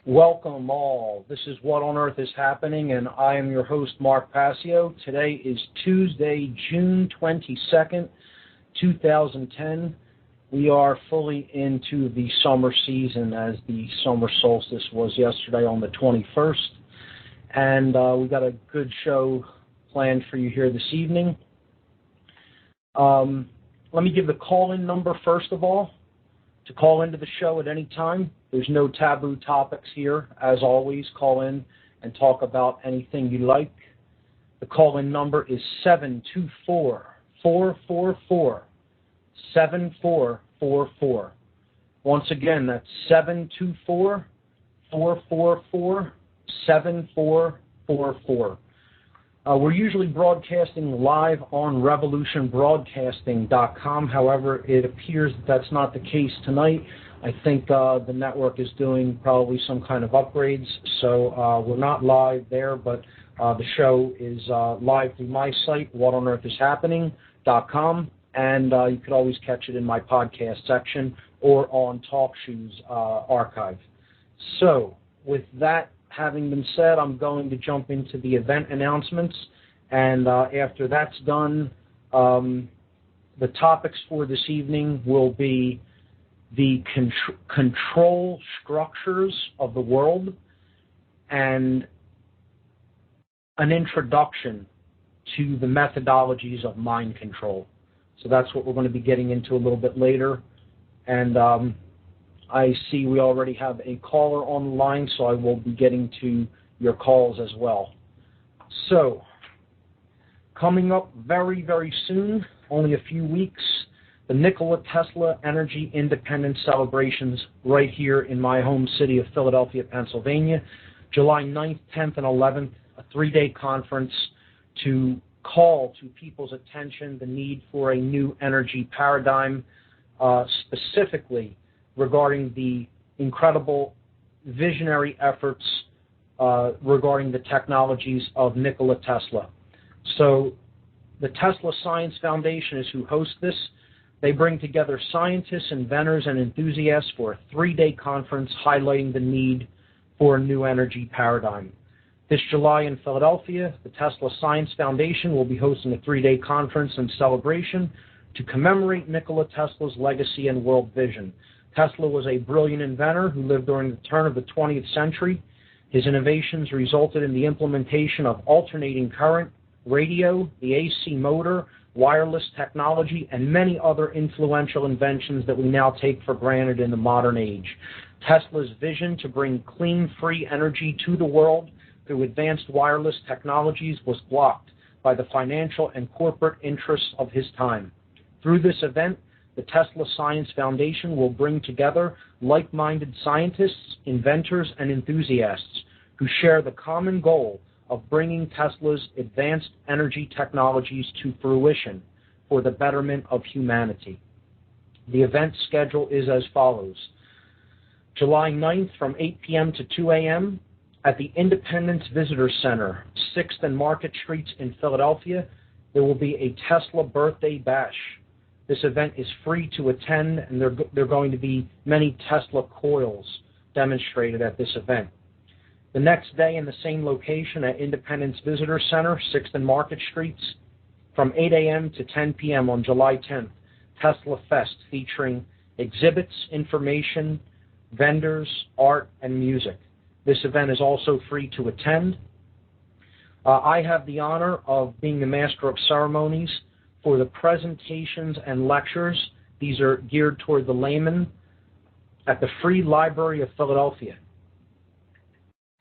Welcome all. This is What on Earth is Happening, and I am your host, Mark Passio. Today is Tuesday, June 22nd, 2010. We are fully into the summer season, as the summer solstice was yesterday on the 21st. And we've got a good show planned for you here this evening. Let me give the call-in number first of all. To call into the show at any time. There's no taboo topics here. As always, call in and talk about anything you like. The call-in number is 724-444-7444. Once again, that's 724-444-7444. We're usually broadcasting live on revolutionbroadcasting.com. However, it appears that that's not the case tonight. I think the network is doing probably some kind of upgrades, so we're not live there, but the show is live through my site, whatonearthishappening.com, and you could always catch it in my podcast section or on TalkShoe's archive. So, with that having been said, I'm going to jump into the event announcements, and after that's done, the topics for this evening will be the control structures of the world and an introduction to the methodologies of mind control. So that's what we're going to be getting into a little bit later, and I see we already have a caller on the line, so I will be getting to your calls as well. So, coming up very, very soon, only a few weeks, the Nikola Tesla Energy Independence celebrations right here in my home city of Philadelphia, Pennsylvania, July 9th, 10th, and 11th, a 3-day conference to call to people's attention the need for a new energy paradigm, specifically regarding the incredible visionary efforts regarding the technologies of Nikola Tesla. So the Tesla Science Foundation is who hosts this. They bring together scientists, inventors, and enthusiasts for a 3-day conference highlighting the need for a new energy paradigm. This July in Philadelphia, the Tesla Science Foundation will be hosting a 3-day conference and celebration to commemorate Nikola Tesla's legacy and world vision. Tesla was a brilliant inventor who lived during the turn of the 20th century. His innovations resulted in the implementation of alternating current, radio, the AC motor, wireless technology, and many other influential inventions that we now take for granted in the modern age. Tesla's vision to bring clean, free energy to the world through advanced wireless technologies was blocked by the financial and corporate interests of his time. Through this event, the Tesla Science Foundation will bring together like-minded scientists, inventors, and enthusiasts who share the common goal of bringing Tesla's advanced energy technologies to fruition for the betterment of humanity. The event schedule is as follows. July 9th from 8 p.m. to 2 a.m. at the Independence Visitor Center, 6th and Market Streets in Philadelphia, there will be a Tesla birthday bash. This event is free to attend, and there are going to be many Tesla coils demonstrated at this event. The next day in the same location at Independence Visitor Center, 6th and Market Streets, from 8 a.m. to 10 p.m. on July 10th, Tesla Fest featuring exhibits, information, vendors, art, and music. This event is also free to attend. I have the honor of being the Master of Ceremonies for the presentations and lectures. These are geared toward the layman at the Free Library of Philadelphia.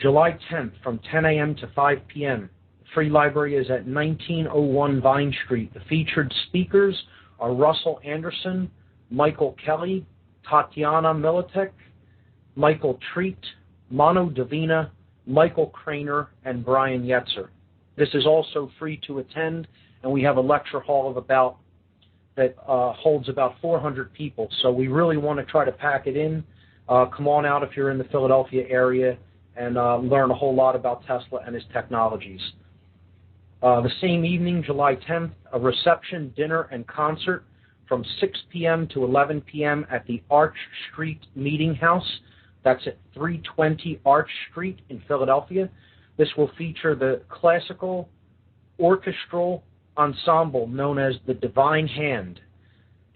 July 10th from 10 a.m. to 5 p.m. The Free Library is at 1901 Vine Street. The featured speakers are Russell Anderson, Michael Kelly, Tatiana Militek, Michael Treat, Mano Davina, Michael Craner, and Brian Yetzer. This is also free to attend, and we have a lecture hall that holds about 400 people. So we really want to try to pack it in. Come on out if you're in the Philadelphia area and learn a whole lot about Tesla and his technologies. The same evening, July 10th, a reception, dinner, and concert from 6 p.m. to 11 p.m. at the Arch Street Meeting House, That's at 320 Arch Street in Philadelphia. This will feature the classical orchestral ensemble known as the Divine Hand.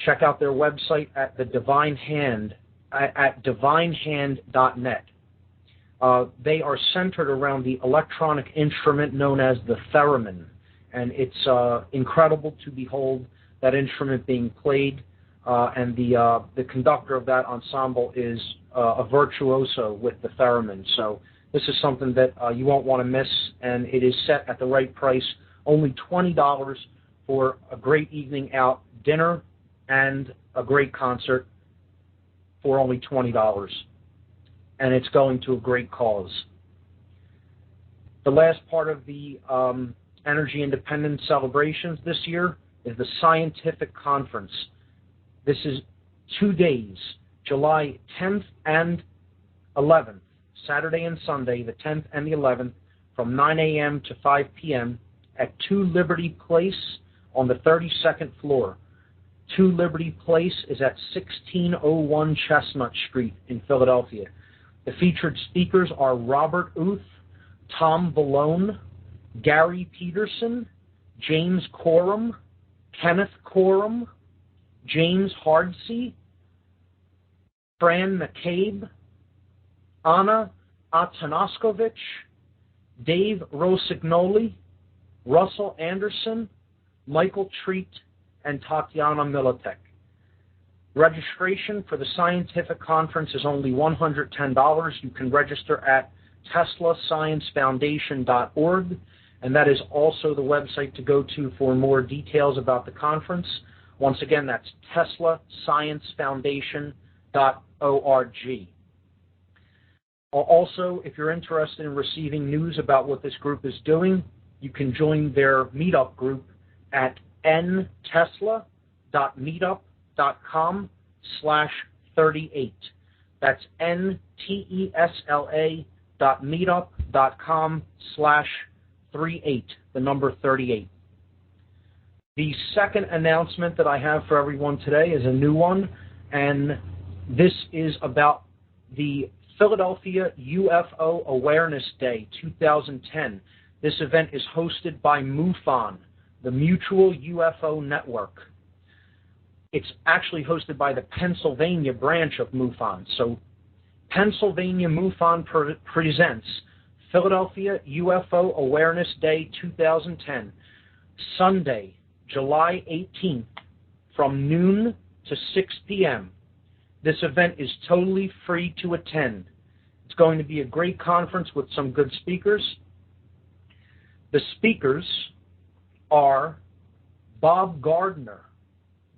Check out their website at divinehand.net. They are centered around the electronic instrument known as the theremin, and it's incredible to behold that instrument being played, and the conductor of that ensemble is a virtuoso with the theremin. So this is something that you won't want to miss, and it is set at the right price, only $20 for a great evening out, dinner, and a great concert for only $20. And it's going to a great cause. The last part of the Energy Independence celebrations this year is the Scientific Conference. This is 2 days, July 10th and 11th, Saturday and Sunday, the 10th and the 11th, from 9 a.m. to 5 p.m. at 2 Liberty Place on the 32nd floor. 2 Liberty Place is at 1601 Chestnut Street in Philadelphia. The featured speakers are Robert Uth, Tom Valone, Gary Peterson, James Coram, Kenneth Coram, James Hardsey, Fran McCabe, Anna Atanaskovich, Dave Rosignoli, Russell Anderson, Michael Treat, and Tatiana Militek. Registration for the Scientific Conference is only $110. You can register at teslasciencefoundation.org, and that is also the website to go to for more details about the conference. Once again, that's teslasciencefoundation.org. Also, if you're interested in receiving news about what this group is doing, you can join their meetup group at ntesla.meetup.com/38. That's ntesla.meetup.com/38, the number 38. The second announcement that I have for everyone today is a new one, and this is about the Philadelphia UFO Awareness Day 2010. This event is hosted by MUFON, the Mutual UFO Network. It's actually hosted by the Pennsylvania branch of MUFON. So Pennsylvania MUFON presents Philadelphia UFO Awareness Day 2010, Sunday, July 18th, from noon to 6 p.m. This event is totally free to attend. It's going to be a great conference with some good speakers. The speakers are Bob Gardner.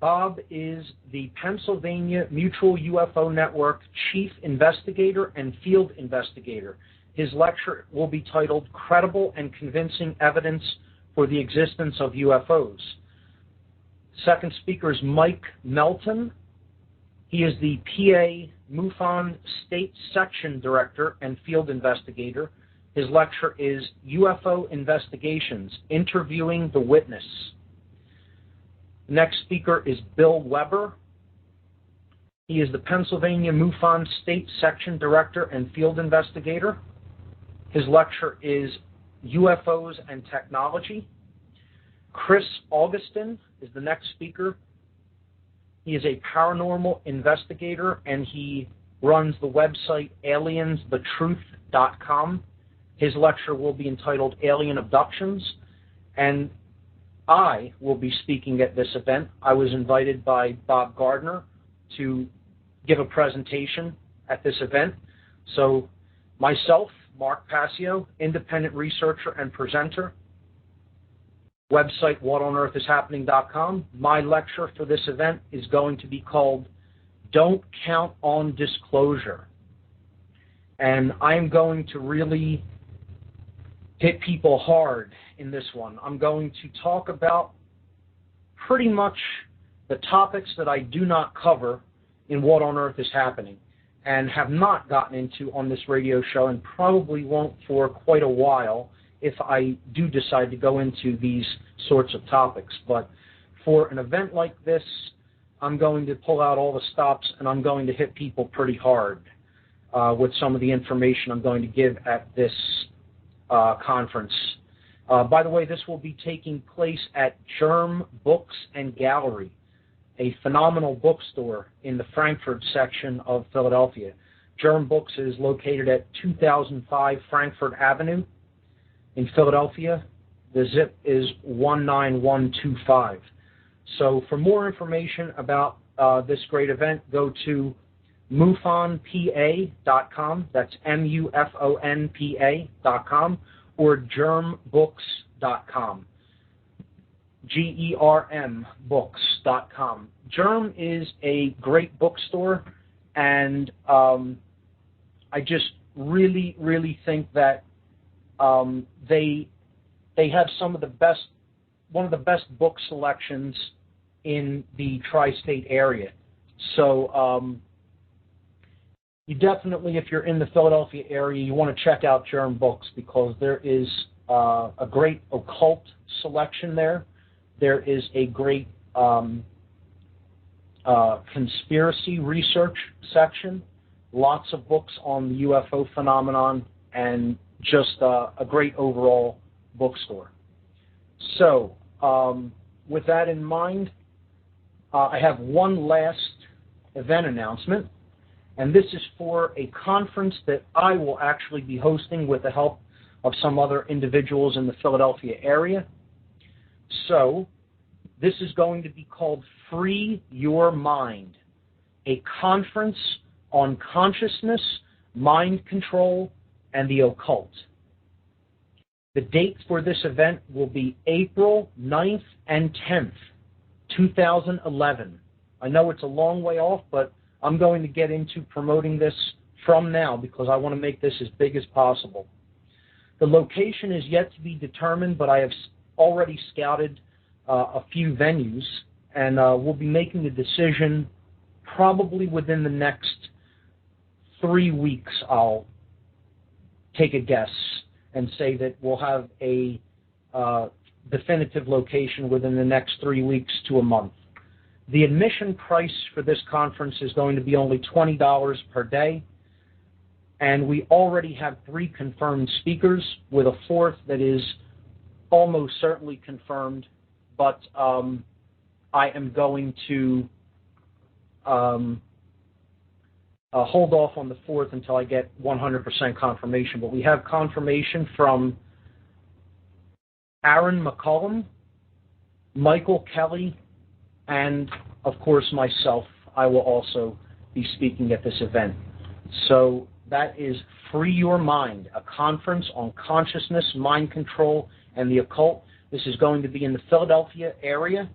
Bob is the Pennsylvania Mutual UFO Network Chief Investigator and Field Investigator. His lecture will be titled Credible and Convincing Evidence for the Existence of UFOs. Second speaker is Mike Melton. He is the PA MUFON State Section Director and Field Investigator. His lecture is UFO Investigations, Interviewing the Witness. The next speaker is Bill Weber. He is the Pennsylvania MUFON State Section Director and Field Investigator. His lecture is UFOs and Technology. Chris Augustin is the next speaker. He is a paranormal investigator, and he runs the website aliensthetruth.com. His lecture will be entitled Alien Abductions, and I will be speaking at this event. I was invited by Bob Gardner to give a presentation at this event. So myself, Mark Passio, independent researcher and presenter, website whatonearthishappening.com. My lecture for this event is going to be called Don't Count on Disclosure. And I'm going to really hit people hard in this one. I'm going to talk about pretty much the topics that I do not cover in What on Earth is Happening and have not gotten into on this radio show, and probably won't for quite a while if I do decide to go into these sorts of topics. But for an event like this, I'm going to pull out all the stops, and I'm going to hit people pretty hard. with some of the information I'm going to give at this conference. By the way, this will be taking place at Germ Books and Gallery, a phenomenal bookstore in the Frankfurt section of Philadelphia. Germ Books is located at 2005 Frankfurt Avenue in Philadelphia. The zip is 19125. So for more information about this great event, go to mufonpa.com, that's mufonpa.com, or germbooks.com, GERM Germ is a great bookstore, and I just really think that they have one of the best book selections in the tri-state area. So you definitely, if you're in the Philadelphia area, you want to check out Germ Books, because there is a great occult selection there. There is a great conspiracy research section, lots of books on the UFO phenomenon, and just a great overall bookstore. So with that in mind, I have one last event announcement, and this is for a conference that I will actually be hosting with the help of some other individuals in the Philadelphia area. So this is going to be called Free Your Mind, a conference on consciousness, mind control, and the occult. The dates for this event will be April 9th and 10th, 2011. I know it's a long way off, but I'm going to get into promoting this from now because I want to make this as big as possible. The location is yet to be determined, but I have already scouted a few venues, and we'll be making the decision probably within the next 3 weeks. I'll take a guess and say that we'll have a definitive location within the next 3 weeks to a month. The admission price for this conference is going to be only $20 per day, and we already have 3 confirmed speakers, with a 4th that is almost certainly confirmed, but I am going to hold off on the 4th until I get 100% confirmation. But we have confirmation from Aaron McCullum, Michael Kelly, and, of course, myself. I will also be speaking at this event. So that is Free Your Mind, a conference on consciousness, mind control, and the occult. This is going to be in the Philadelphia area,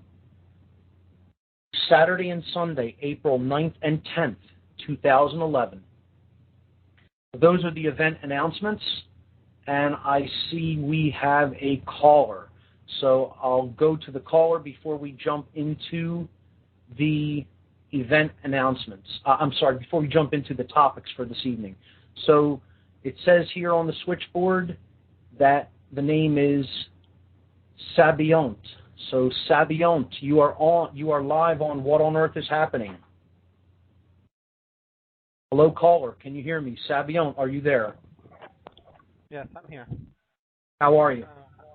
Saturday and Sunday, April 9th and 10th, 2011. Those are the event announcements, and I see we have a caller. So I'll go to the caller before we jump into the event announcements. Before we jump into the topics for this evening. So it says here on the switchboard that the name is Sabiont. So Sabiont, you are live on What on Earth is Happening. Hello, caller. Can you hear me? Sabiont, are you there? Yes, I'm here. How are you?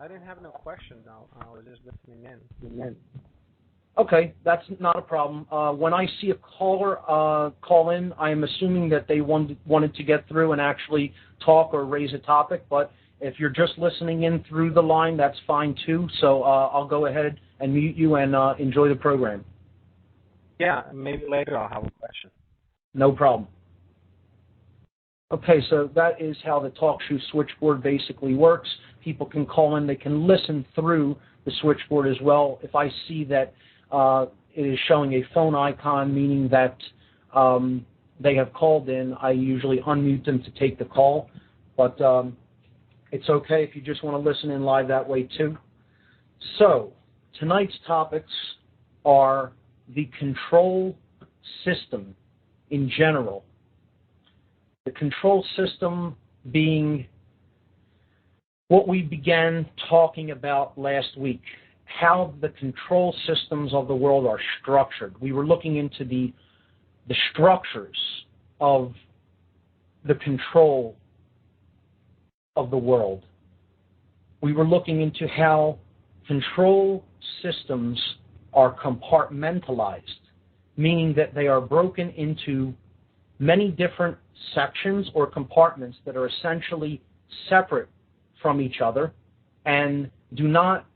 I didn't have no questions. I was just listening in. Okay, that's not a problem. When I see a caller call in, I am assuming that they wanted to get through and actually talk or raise a topic, but if you're just listening in through the line, that's fine too. So I'll go ahead and mute you and enjoy the program. Yeah, maybe later I'll have a question. No problem. Okay, so that is how the TalkShoe switchboard basically works. People can call in. They can listen through the switchboard as well. If I see that it is showing a phone icon, meaning that they have called in, I usually unmute them to take the call. But it's okay if you just want to listen in live that way too. So tonight's topics are the control system in general. The control system being what we began talking about last week, how the control systems of the world are structured. We were looking into the structures of the control of the world. We were looking into how control systems are compartmentalized, meaning that they are broken into many different sections or compartments that are essentially separate from each other and do not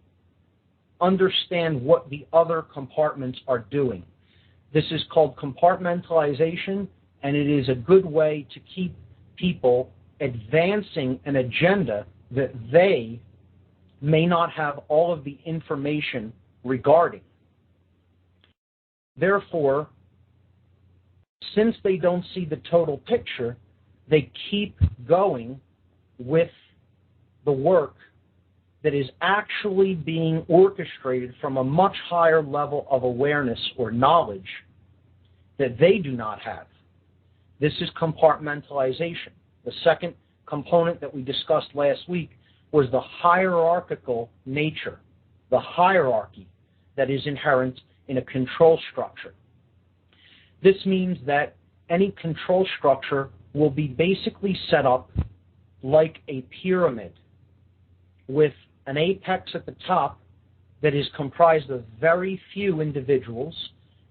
understand what the other compartments are doing. This is called compartmentalization, and it is a good way to keep people advancing an agenda that they may not have all of the information regarding. Therefore, since they don't see the total picture, they keep going with the work that is actually being orchestrated from a much higher level of awareness or knowledge that they do not have. This is compartmentalization. The second component that we discussed last week was the hierarchical nature, the hierarchy that is inherent in a control structure. This means that any control structure will be basically set up like a pyramid with an apex at the top that is comprised of very few individuals,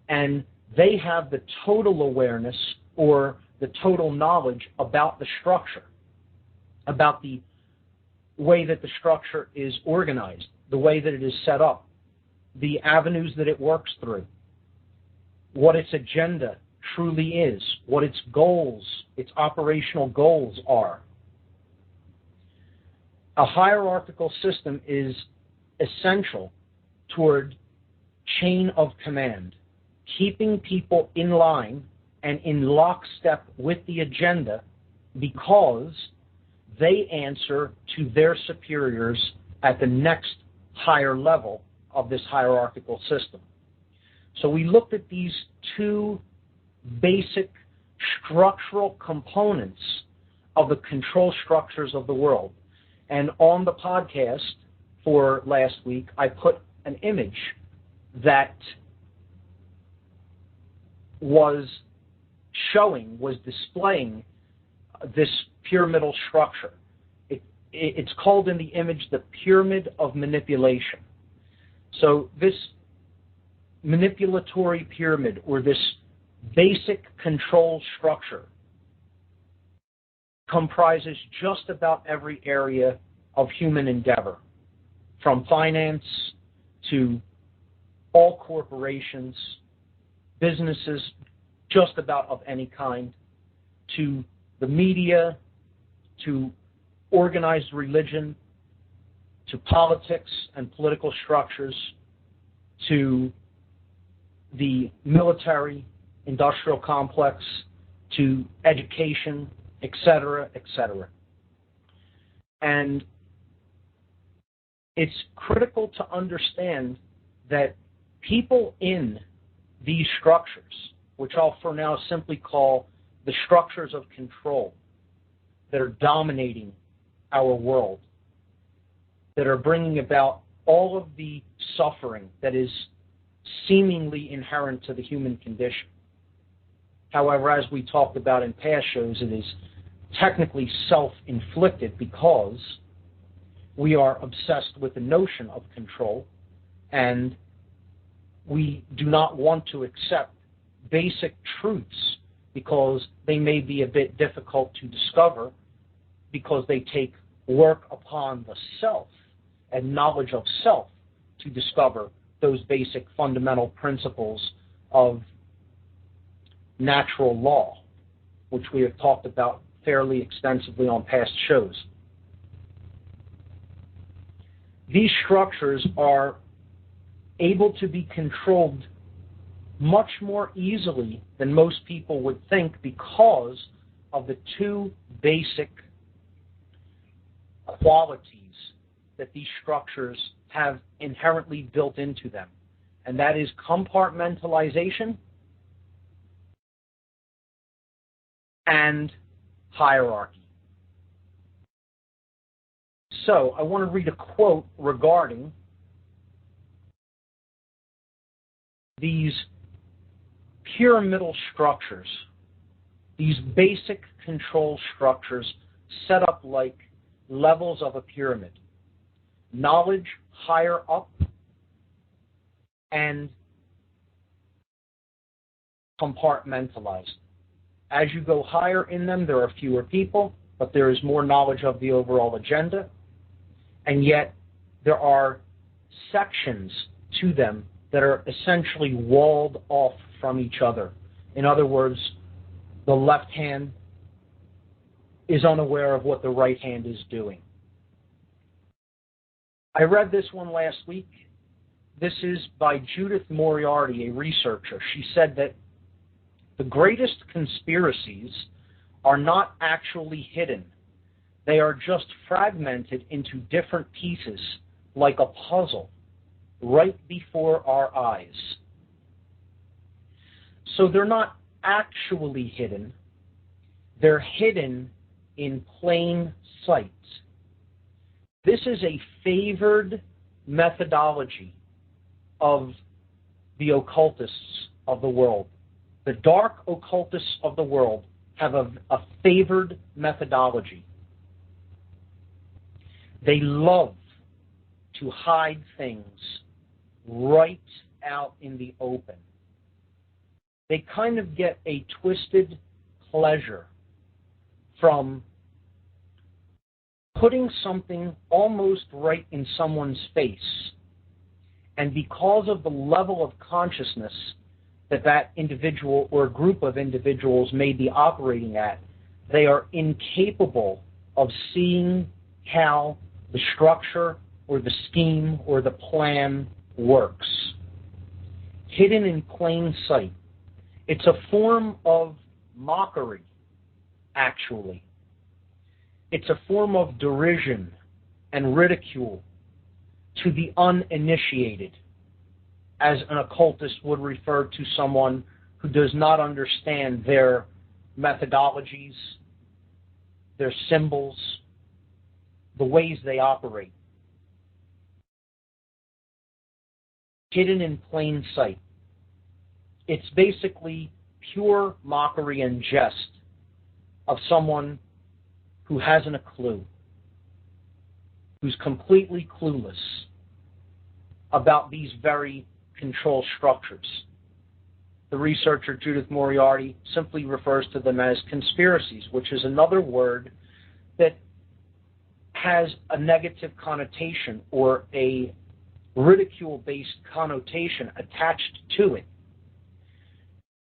and they have the total awareness or the total knowledge about the structure, about the way that the structure is organized, the way that it is set up, the avenues that it works through, what its agenda truly is, what its goals, its operational goals are. A hierarchical system is essential toward chain of command, keeping people in line and in lockstep with the agenda because they answer to their superiors at the next higher level of this hierarchical system. So we looked at these two basic structural components of the control structures of the world. And on the podcast for last week, I put an image that was displaying this pyramidal structure. It's called in the image the pyramid of manipulation. So this manipulatory pyramid, or this basic control structure, comprises just about every area of human endeavor, from finance to all corporations, businesses just about of any kind, to the media, to organized religion, to politics and political structures, to the military, industrial complex, to education, etc., etc. And it's critical to understand that people in these structures, which I'll for now simply call the structures of control that are dominating our world, that are bringing about all of the suffering that is seemingly inherent to the human condition. However, as we talked about in past shows, it is technically self-inflicted because we are obsessed with the notion of control, and we do not want to accept basic truths because they may be a bit difficult to discover, because they take work upon the self and knowledge of self to discover those basic fundamental principles of natural law, which we have talked about fairly extensively on past shows. These structures are able to be controlled much more easily than most people would think because of the two basic qualities that these structures have inherently built into them, and that is compartmentalization and hierarchy. So I want to read a quote regarding these pyramidal structures, these basic control structures set up like levels of a pyramid. Knowledge higher up and compartmentalized. As you go higher in them, there are fewer people, but there is more knowledge of the overall agenda, and yet there are sections to them that are essentially walled off from each other. In other words, the left hand is unaware of what the right hand is doing. I read this one last week. This is by Judith Moriarty, a researcher. She said that the greatest conspiracies are not actually hidden. They are just fragmented into different pieces, like a puzzle, right before our eyes. So they're not actually hidden. They're hidden in plain sight. This is a favored methodology of the occultists of the world. The dark occultists of the world have a favored methodology. They love to hide things right out in the open. They kind of get a twisted pleasure from putting something almost right in someone's face. And because of the level of consciousness that that individual or group of individuals may be operating at, they are incapable of seeing how the structure or the scheme or the plan works. Hidden in plain sight. It's a form of mockery, actually. It's a form of derision and ridicule to the uninitiated, as an occultist would refer to someone who does not understand their methodologies, their symbols, the ways they operate. Hidden in plain sight. It's basically pure mockery and jest of someone who hasn't a clue, who's completely clueless about these very control structures. The researcher Judith Moriarty simply refers to them as conspiracies, which is another word that has a negative connotation or a ridicule-based connotation attached to it.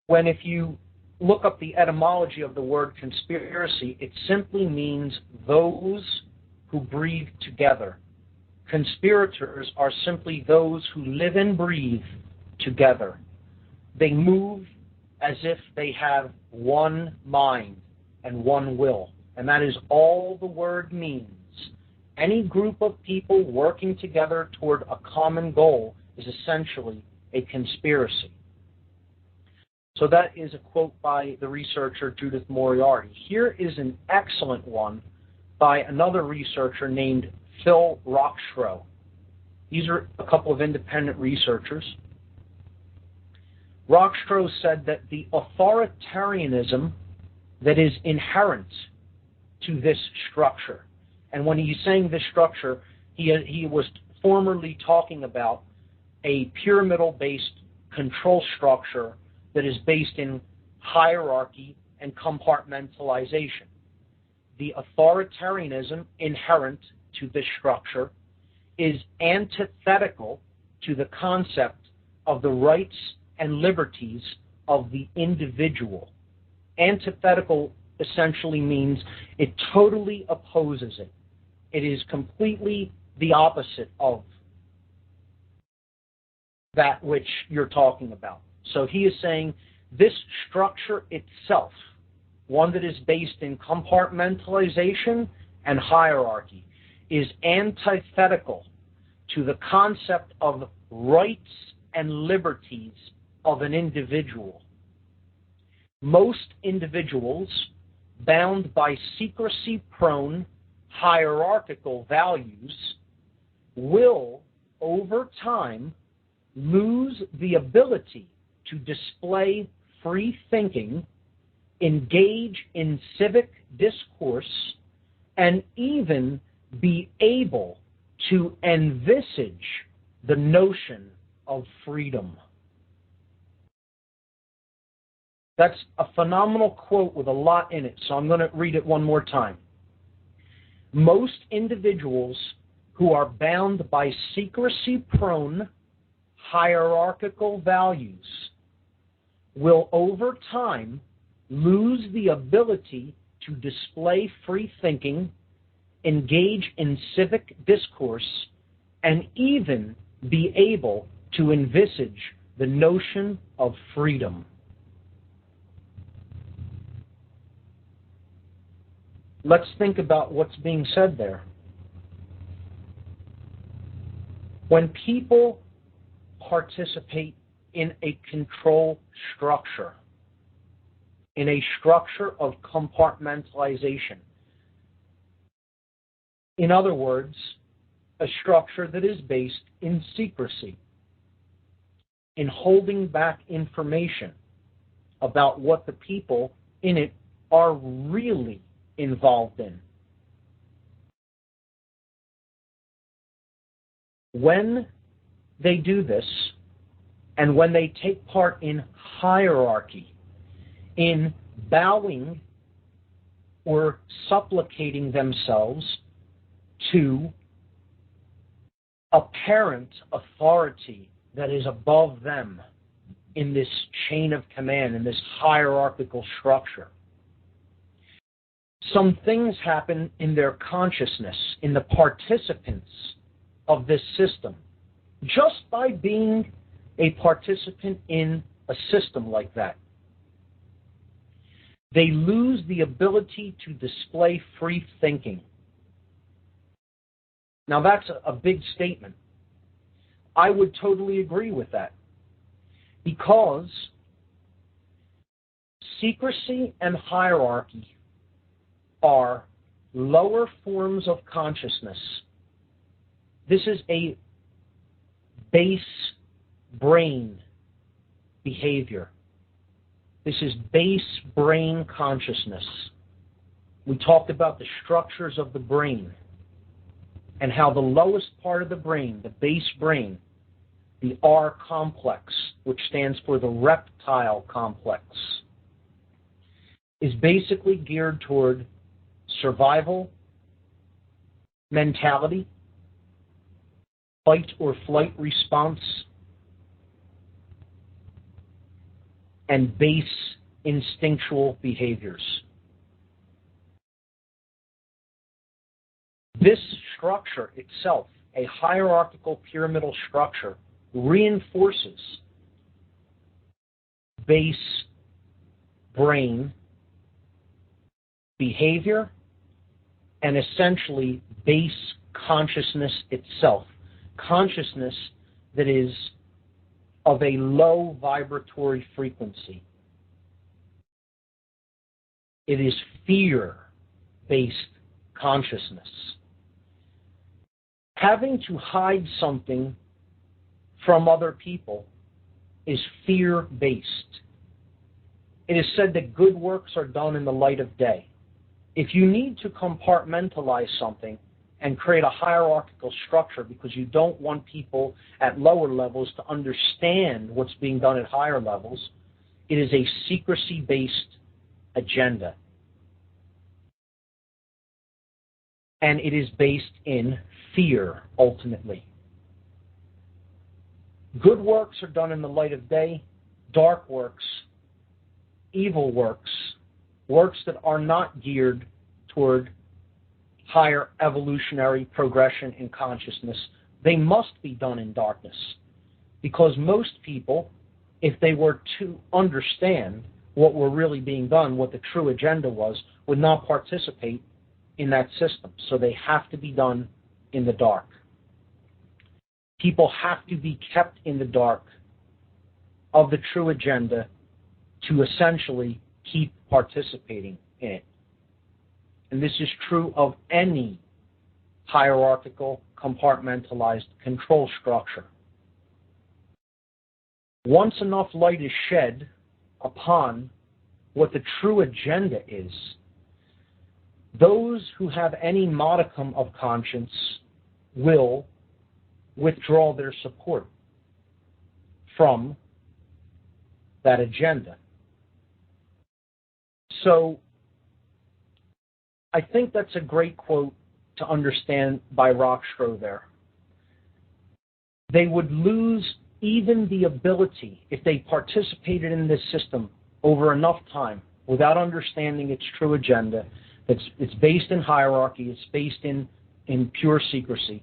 When if you look up the etymology of the word conspiracy, it simply means those who breathe together. Conspirators are simply those who live and breathe together. They move as if they have one mind and one will. And that is all the word means. Any group of people working together toward a common goal is essentially a conspiracy. So that is a quote by the researcher Judith Moriarty. Here is an excellent one by another researcher named Phil Rockstro. These are a couple of independent researchers. Rockstro said that the authoritarianism that is inherent to this structure, and when he's saying this structure, he was formerly talking about a pyramidal-based control structure that is based in hierarchy and compartmentalization. The authoritarianism inherent to this structure is antithetical to the concept of the rights and liberties of the individual. Antithetical essentially means it totally opposes it. It is completely the opposite of that which you're talking about. So he is saying this structure itself, one that is based in compartmentalization and hierarchy, is antithetical to the concept of rights and liberties of an individual. Most individuals, bound by secrecy-prone hierarchical values, will, over time, lose the ability to display free thinking engage in civic discourse, and even be able to envisage the notion of freedom. That's a phenomenal quote with a lot in it, so I'm going to read it one more time. Most individuals who are bound by secrecy-prone, hierarchical values will over time lose the ability to display free thinking, engage in civic discourse, and even be able to envisage the notion of freedom. Let's think about what's being said there. When people participate in a control structure, in a structure of compartmentalization, in other words, a structure that is based in secrecy, in holding back information about what the people in it are really involved in. When they do this, and when they take part in hierarchy, in bowing or supplicating themselves to apparent authority that is above them in this chain of command, in this hierarchical structure, some things happen in their consciousness, in the participants of this system, just by being a participant in a system like that. They lose the ability to display free thinking. Now that's a big statement. I would totally agree with that, because secrecy and hierarchy are lower forms of consciousness. This is a base brain behavior. This is base brain consciousness. We talked about the structures of the brain and how the lowest part of the brain, the base brain, the R complex, which stands for the reptile complex, is basically geared toward survival mentality, fight or flight response, and base instinctual behaviors. This structure itself, a hierarchical pyramidal structure, reinforces base brain behavior and essentially base consciousness itself. Consciousness that is of a low vibratory frequency. It is fear-based consciousness. Having to hide something from other people is fear-based. It is said that good works are done in the light of day. If you need to compartmentalize something and create a hierarchical structure because you don't want people at lower levels to understand what's being done at higher levels, it is a secrecy-based agenda. And it is based in fear, ultimately. Good works are done in the light of day. Dark works, evil works, works that are not geared toward higher evolutionary progression in consciousness, they must be done in darkness. Because most people, if they were to understand what were really being done, what the true agenda was, would not participate in that system. So they have to be done in the dark. People have to be kept in the dark of the true agenda to essentially keep participating in it. And this is true of any hierarchical, compartmentalized control structure. Once enough light is shed upon what the true agenda is, those who have any modicum of conscience will withdraw their support from that agenda. So I think that's a great quote to understand by Rockstro there. They would lose even the ability, if they participated in this system over enough time without understanding its true agenda, it's based in hierarchy, it's based in pure secrecy.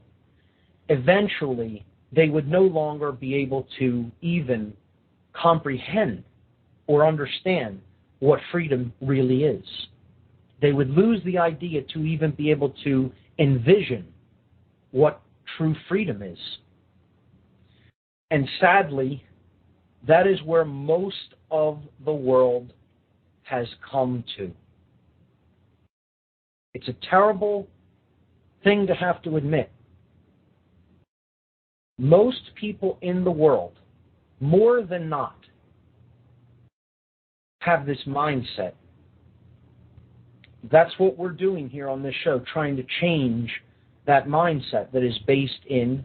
Eventually, they would no longer be able to even comprehend or understand what freedom really is. They would lose the idea to even be able to envision what true freedom is. And sadly, that is where most of the world has come to. It's a terrible thing to have to admit. Most people in the world, more than not, have this mindset. That's what we're doing here on this show, trying to change that mindset that is based in,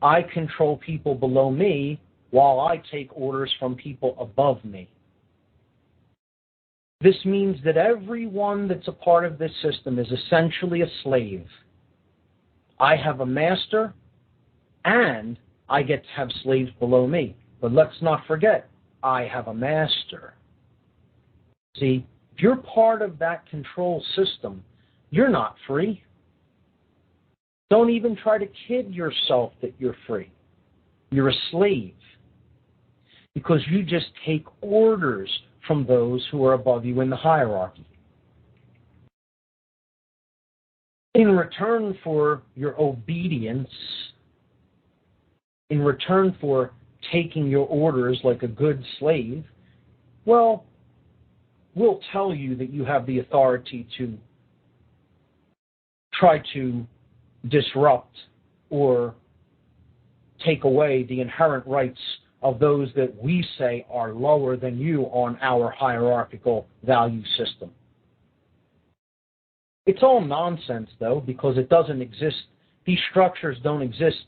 I control people below me while I take orders from people above me. This means that everyone that's a part of this system is essentially a slave. I have a master, and I get to have slaves below me. But let's not forget, I have a master. See, if you're part of that control system, you're not free. Don't even try to kid yourself that you're free. You're a slave because you just take orders from those who are above you in the hierarchy. In return for your obedience, in return for taking your orders like a good slave, well, we'll tell you that you have the authority to try to disrupt or take away the inherent rights of those that we say are lower than you on our hierarchical value system. It's all nonsense, though, because it doesn't exist. These structures don't exist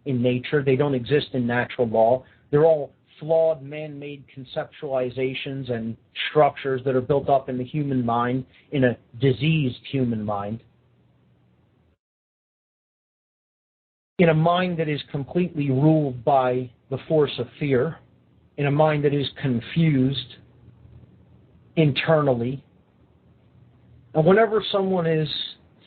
in nature. They don't exist in natural law. They're all flawed, man-made conceptualizations and structures that are built up in the human mind, in a diseased human mind, in a mind that is completely ruled by the force of fear, in a mind that is confused internally. And whenever someone is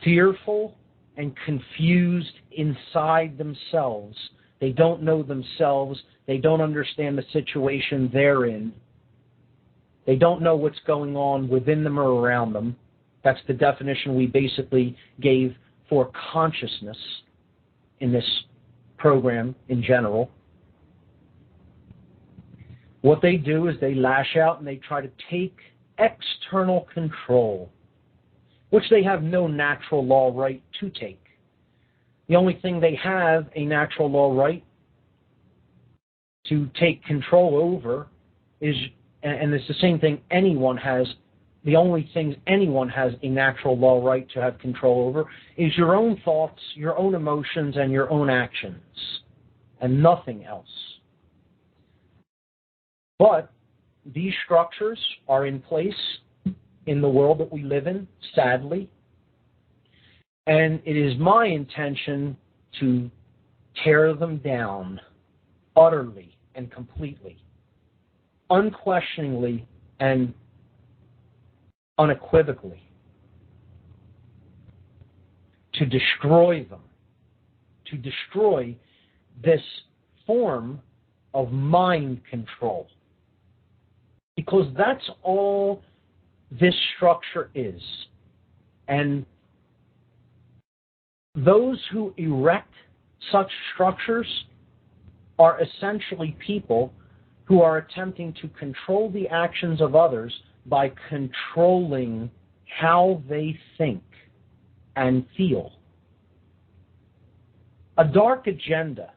fearful and confused inside themselves, they don't know themselves, they don't understand the situation they're in, they don't know what's going on within them or around them. That's the definition we basically gave for consciousness in this program in general. What they do is they lash out and they try to take external control, which they have no natural law right to take. The only thing they have a natural law right to take control over is, and it's the same thing anyone has, the only things anyone has a natural law right to have control over is your own thoughts, your own emotions, and your own actions, and nothing else. But these structures are in place in the world that we live in, sadly, and it is my intention to tear them down utterly and completely, unquestioningly and unequivocally, to destroy them, to destroy this form of mind control. Because that's all this structure is. And those who erect such structures are essentially people who are attempting to control the actions of others by controlling how they think and feel. A dark agenda,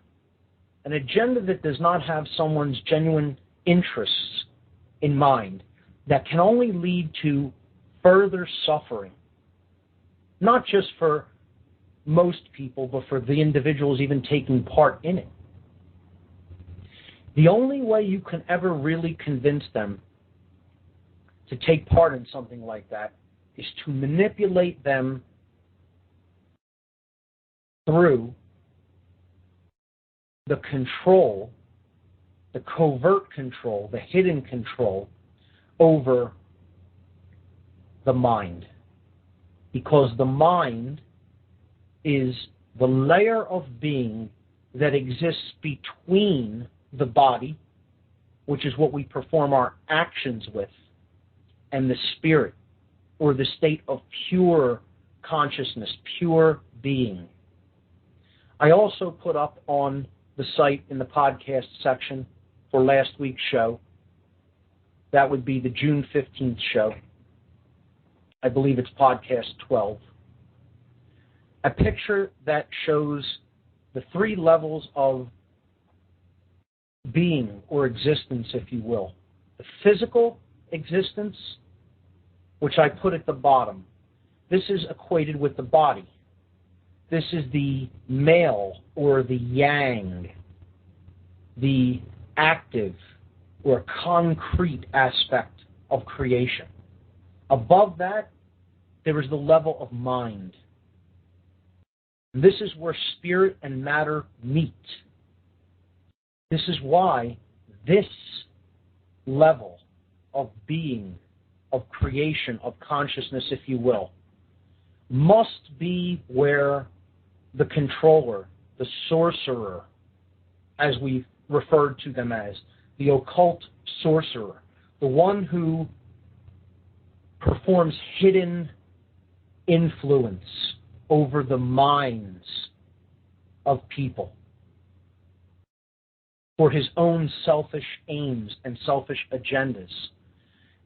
an agenda that does not have someone's genuine interests in mind, that can only lead to further suffering, not just for most people, but for the individuals even taking part in it. The only way you can ever really convince them to take part in something like that is to manipulate them through the control, the covert control, the hidden control over the mind. Because the mind is the layer of being that exists between the body, which is what we perform our actions with, and the spirit, or the state of pure consciousness, pure being. I also put up on the site in the podcast section for last week's show, that would be the June 15th show, I believe it's podcast 12, a picture that shows the three levels of being or existence, if you will. The physical existence, which I put at the bottom. This is equated with the body. This is the male or the yang, the active or concrete aspect of creation. Above that, there is the level of mind. This is where spirit and matter meet. This is why this level of being, of creation, of consciousness, if you will, must be where the controller, the sorcerer, as we've referred to them as, the occult sorcerer, the one who performs hidden influence over the minds of people for his own selfish aims and selfish agendas.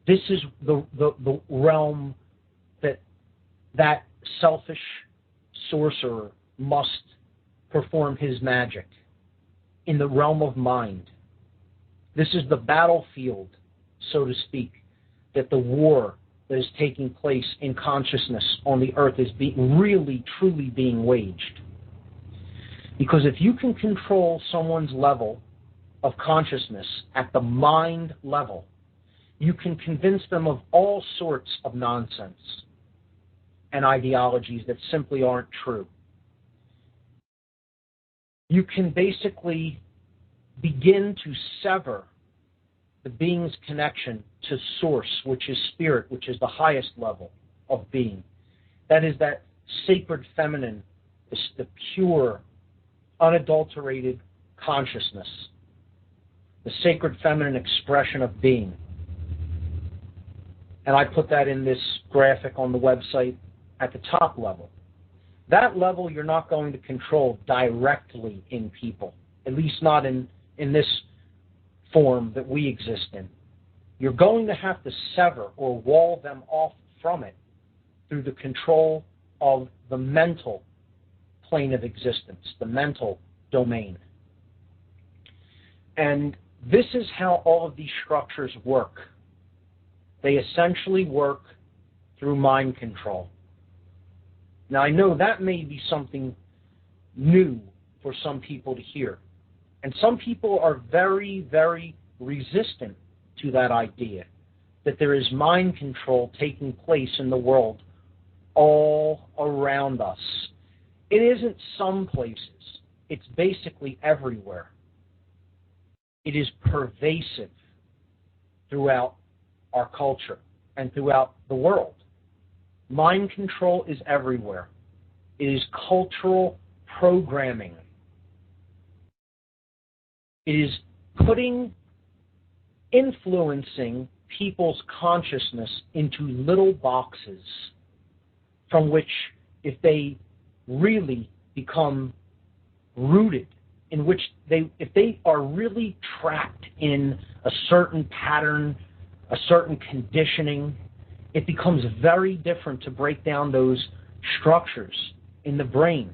This is the realm that selfish sorcerer must perform his magic, in the realm of mind. This is the battlefield, so to speak, that the war that is taking place in consciousness on the earth is really, truly being waged. Because if you can control someone's level of consciousness at the mind level, you can convince them of all sorts of nonsense and ideologies that simply aren't true. You can basically begin to sever the being's connection to source, which is spirit, which is the highest level of being. That is that sacred feminine, the pure, unadulterated consciousness, the sacred feminine expression of being. And I put that in this graphic on the website at the top level. That level you're not going to control directly in people, at least not in this form that we exist in. You're going to have to sever or wall them off from it through the control of the mental plane of existence, the mental domain. And this is how all of these structures work. They essentially work through mind control. Now, I know that may be something new for some people to hear. And some people are very, very resistant to that idea, that there is mind control taking place in the world all around us. It isn't some places. It's basically everywhere. It is pervasive throughout our culture and throughout the world. Mind control is everywhere. It is cultural programming. It is influencing people's consciousness into little boxes from which, if they really become rooted, if they are really trapped in a certain pattern, a certain conditioning, it becomes very different to break down those structures in the brain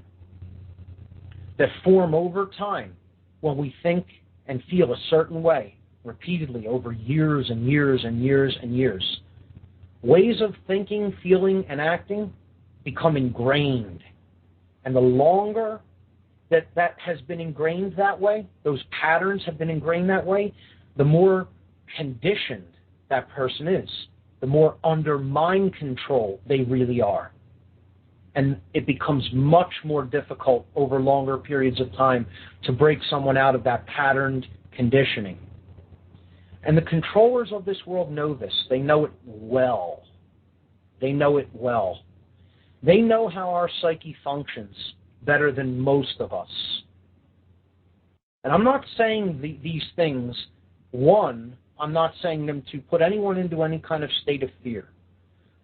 that form over time when we think and feel a certain way, repeatedly over years and years and years and years, ways of thinking, feeling, and acting become ingrained. And the longer that has been ingrained that way, those patterns have been ingrained that way, the more conditioned that person is, the more under mind control they really are. And it becomes much more difficult over longer periods of time to break someone out of that patterned conditioning. And the controllers of this world know this. They know it well. They know it well. They know how our psyche functions better than most of us. And I'm not saying these things, one, I'm not saying them to put anyone into any kind of state of fear.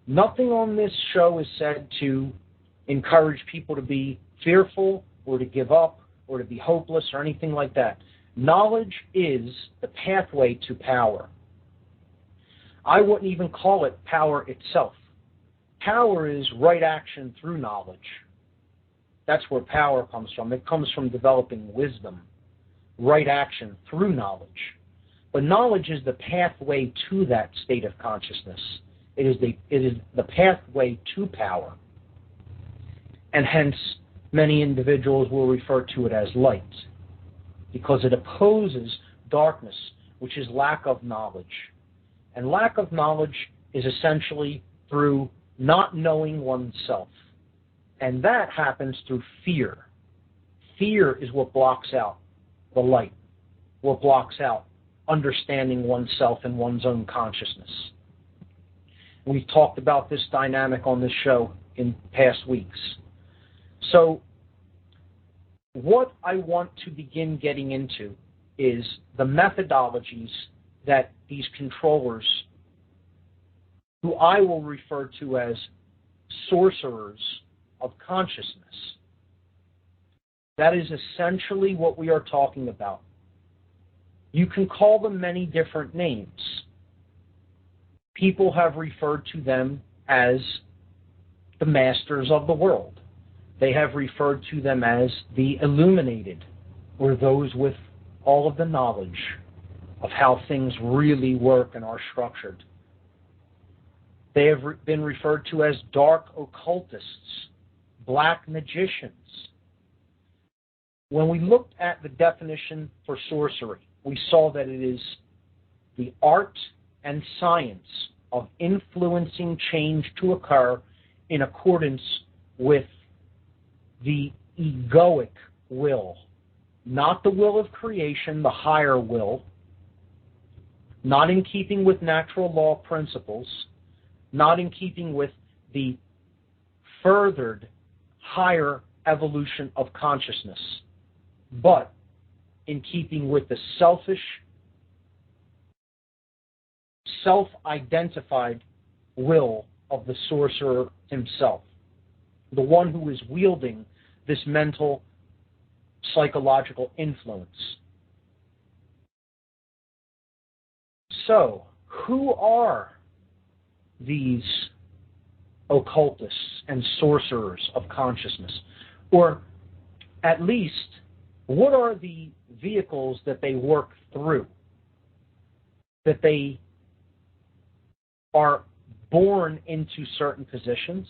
Nothing on this show is said to encourage people to be fearful or to give up or to be hopeless or anything like that. Knowledge is the pathway to power. I wouldn't even call it power itself. Power is right action through knowledge. That's where power comes from. It comes from developing wisdom, right action through knowledge. But knowledge is the pathway to that state of consciousness. It is the pathway to power. And hence, many individuals will refer to it as light, because it opposes darkness, which is lack of knowledge. And lack of knowledge is essentially through not knowing oneself. And that happens through fear. Fear is what blocks out the light, what blocks out understanding oneself and one's own consciousness. We've talked about this dynamic on this show in past weeks. So what I want to begin getting into is the methodologies that these controllers, who I will refer to as sorcerers of consciousness. That is essentially what we are talking about. You can call them many different names. People have referred to them as the masters of the world. They have referred to them as the illuminated, or those with all of the knowledge of how things really work and are structured. They have been referred to as dark occultists, black magicians. When we looked at the definition for sorcery, we saw that it is the art and science of influencing change to occur in accordance with the egoic will, not the will of creation, the higher will, not in keeping with natural law principles, not in keeping with the furthered higher evolution of consciousness, but in keeping with the selfish, self-identified will of the sorcerer himself, the one who is wielding this mental, psychological influence. So, who are these occultists and sorcerers of consciousness? Or at least, what are the vehicles that they work through? That they are born into certain positions.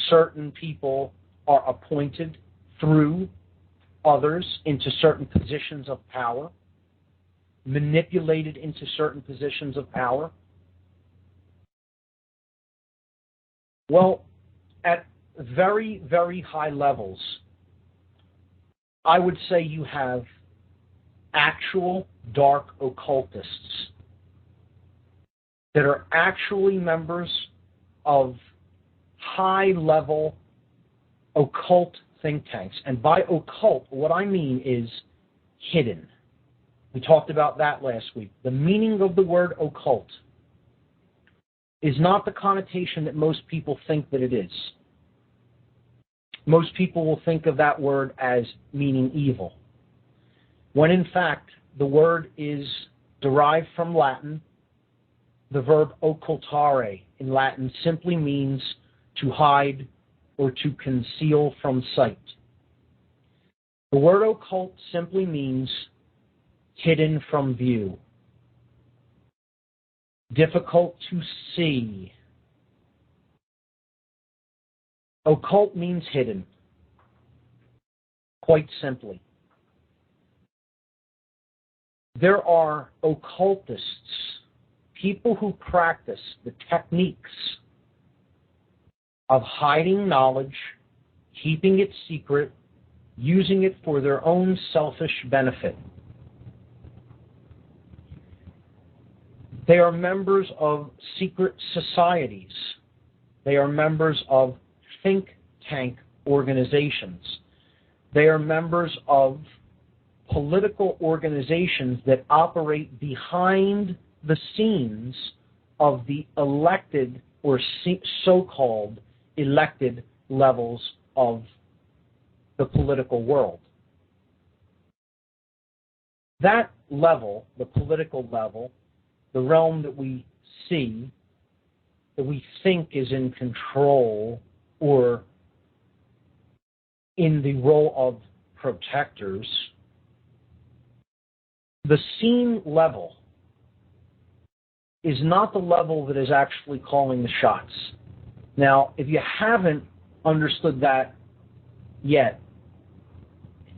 Certain people are appointed through others into certain positions of power, manipulated into certain positions of power. Well, at very, very high levels, I would say you have actual dark occultists that are actually members of high-level occult think tanks. And by occult, what I mean is hidden. We talked about that last week. The meaning of the word occult is not the connotation that most people think that it is. Most people will think of that word as meaning evil, when in fact the word is derived from Latin. The verb occultare in Latin simply means to hide or to conceal from sight. The word occult simply means hidden from view. difficult to see. Occult means hidden, quite simply. There are occultists, people who practice the techniques of hiding knowledge, keeping it secret, using it for their own selfish benefit. They are members of secret societies. They are members of think tank organizations. They are members of political organizations that operate behind the scenes of the elected or so-called elected levels of the political world. That level, the political level, the realm that we see, that we think is in control or in the role of protectors, the scene level is not the level that is actually calling the shots. Now, if you haven't understood that yet,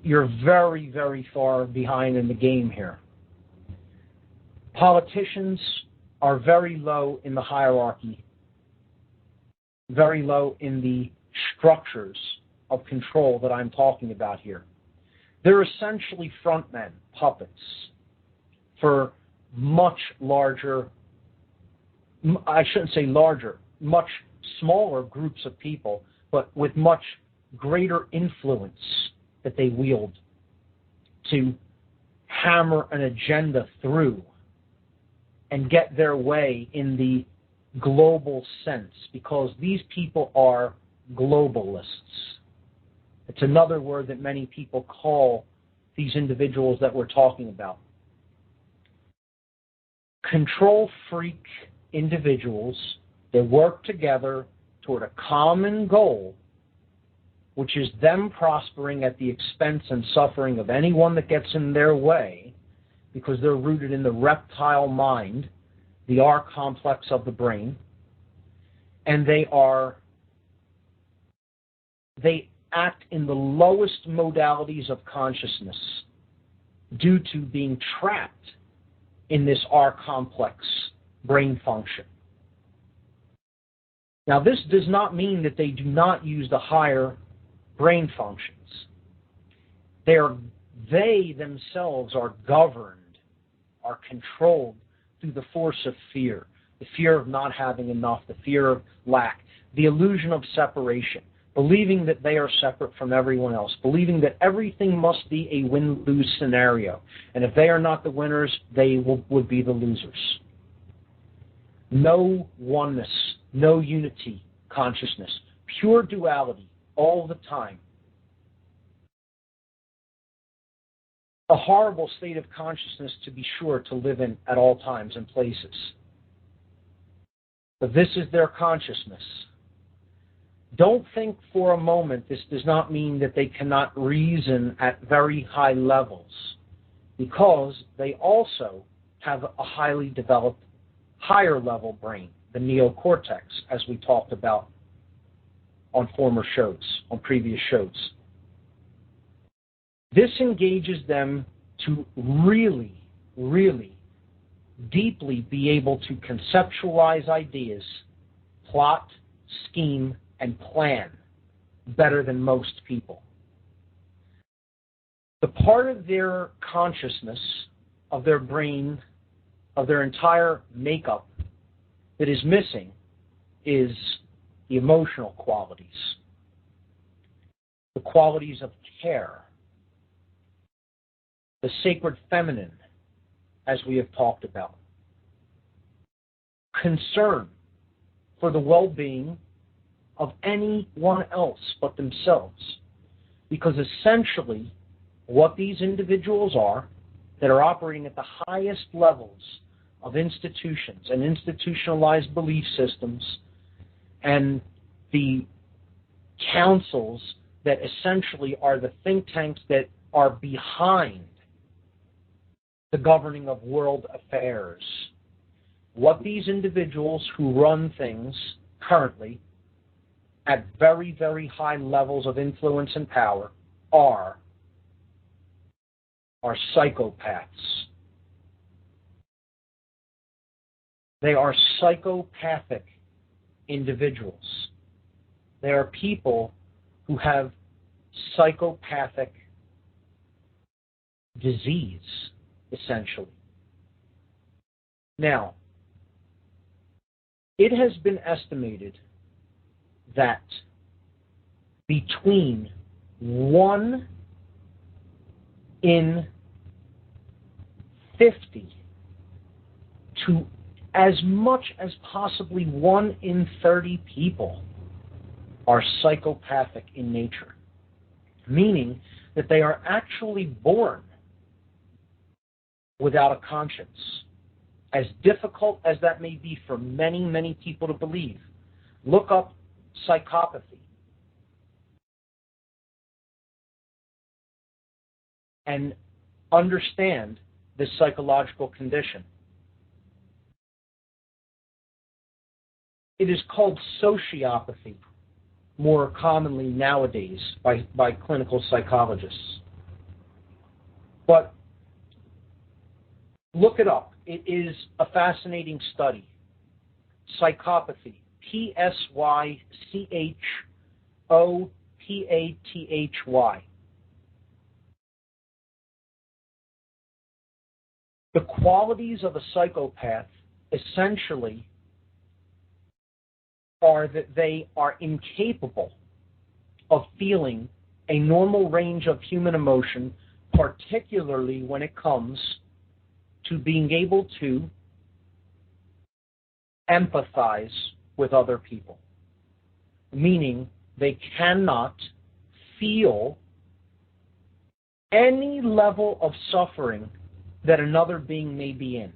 you're very, very far behind in the game here. Politicians are very low in the hierarchy, very low in the structures of control that I'm talking about here. They're essentially frontmen, puppets, for much larger, I shouldn't say larger, much smaller groups of people, but with much greater influence that they wield to hammer an agenda through and get their way in the global sense, because these people are globalists. It's another word that many people call these individuals that we're talking about. Control freak individuals that work together toward a common goal, which is them prospering at the expense and suffering of anyone that gets in their way, because they're rooted in the reptile mind, the R complex of the brain, and they act in the lowest modalities of consciousness due to being trapped in this R complex brain function. Now, this does not mean that they do not use the higher brain functions. They themselves are governed, are controlled through the force of fear, the fear of not having enough, the fear of lack, the illusion of separation, believing that they are separate from everyone else, believing that everything must be a win-lose scenario, and if they are not the winners, they would be the losers. No oneness, no unity consciousness, pure duality all the time. A horrible state of consciousness, to be sure, to live in at all times and places. But this is their consciousness. Don't think for a moment this does not mean that they cannot reason at very high levels, because they also have a highly developed higher level brain, the neocortex, as we talked about on former shows, on previous shows. This engages them to really, really deeply be able to conceptualize ideas, plot, scheme, and plan better than most people. The part of their consciousness, of their brain, of their entire makeup that is missing is the emotional qualities, the qualities of care, the sacred feminine, as we have talked about, concern for the well-being of anyone else but themselves. Because essentially, what these individuals are, that are operating at the highest levels of institutions and institutionalized belief systems, and the councils that essentially are the think tanks that are behind the governing of world affairs, what these individuals who run things currently at very, very high levels of influence and power are psychopaths. They are psychopathic individuals. They are people who have psychopathic disease, essentially. Now, it has been estimated that between 1 in 50 to as much as possibly 1 in 30 people are psychopathic in nature, meaning that they are actually born without a conscience. As difficult as that may be for many, many people to believe, look up psychopathy and understand this psychological condition. It is called sociopathy more commonly nowadays by clinical psychologists. But look it up. It is a fascinating study. Psychopathy. Psychopathy. The qualities of a psychopath essentially are that they are incapable of feeling a normal range of human emotion, particularly when it comes to being able to empathize with other people. Meaning they cannot feel any level of suffering that another being may be in.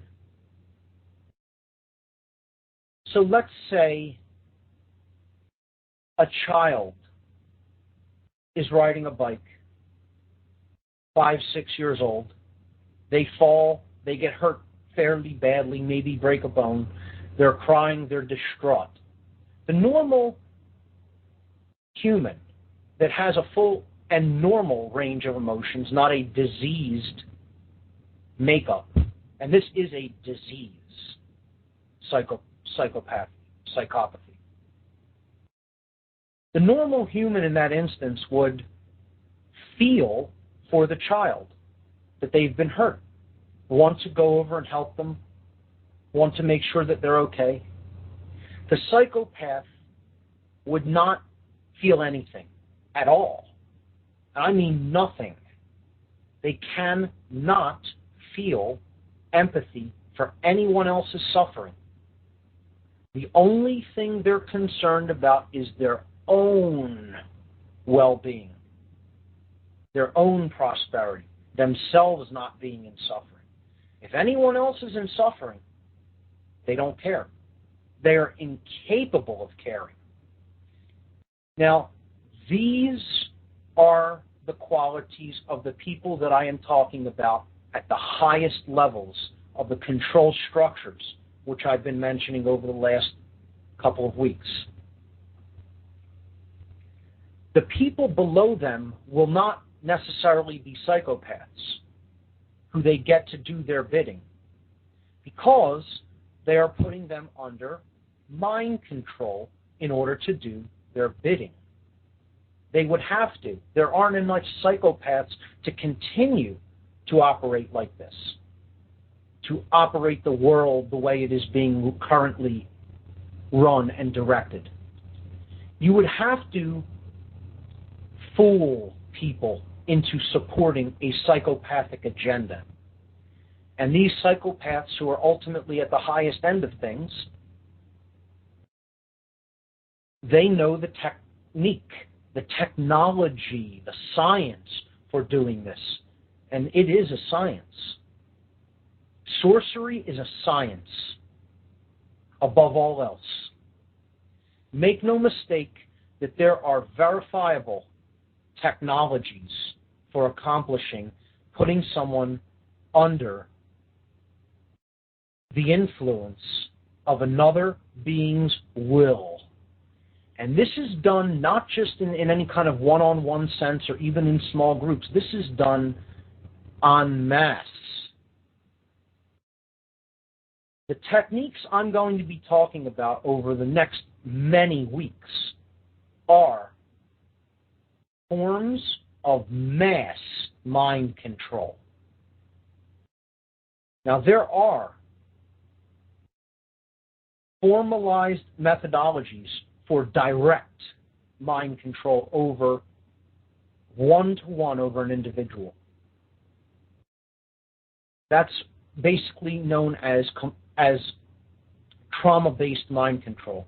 So let's say a child is riding a bike, 5, 6 years old. They fall, they get hurt fairly badly, maybe break a bone. They're crying, they're distraught. The normal human that has a full and normal range of emotions, not a diseased makeup, and this is a disease, psychopathy. The normal human in that instance would feel for the child that they've been hurt, want to go over and help them, want to make sure that they're okay. The psychopath would not feel anything at all. I mean nothing. They cannot feel empathy for anyone else's suffering. The only thing they're concerned about is their own well-being, their own prosperity, themselves not being in suffering. If anyone else is in suffering, they don't care. They are incapable of caring. Now, these are the qualities of the people that I am talking about at the highest levels of the control structures, which I've been mentioning over the last couple of weeks. The people below them will not necessarily be psychopaths who they get to do their bidding, because they are putting them under mind control in order to do their bidding. They would have to. There aren't enough psychopaths to continue to operate like this, to operate the world the way it is being currently run and directed. You would have to fool people into supporting a psychopathic agenda. And these psychopaths who are ultimately at the highest end of things, they know the technique, the technology, the science for doing this. And it is a science. Sorcery is a science above all else. Make no mistake that there are verifiable technologies for accomplishing putting someone under the influence of another being's will. And this is done not just in any kind of one-on-one sense or even in small groups. This is done en masse. The techniques I'm going to be talking about over the next many weeks are forms of mass mind control. Now, there are formalized methodologies for direct mind control over one-to-one over an individual. That's basically known as trauma-based mind control.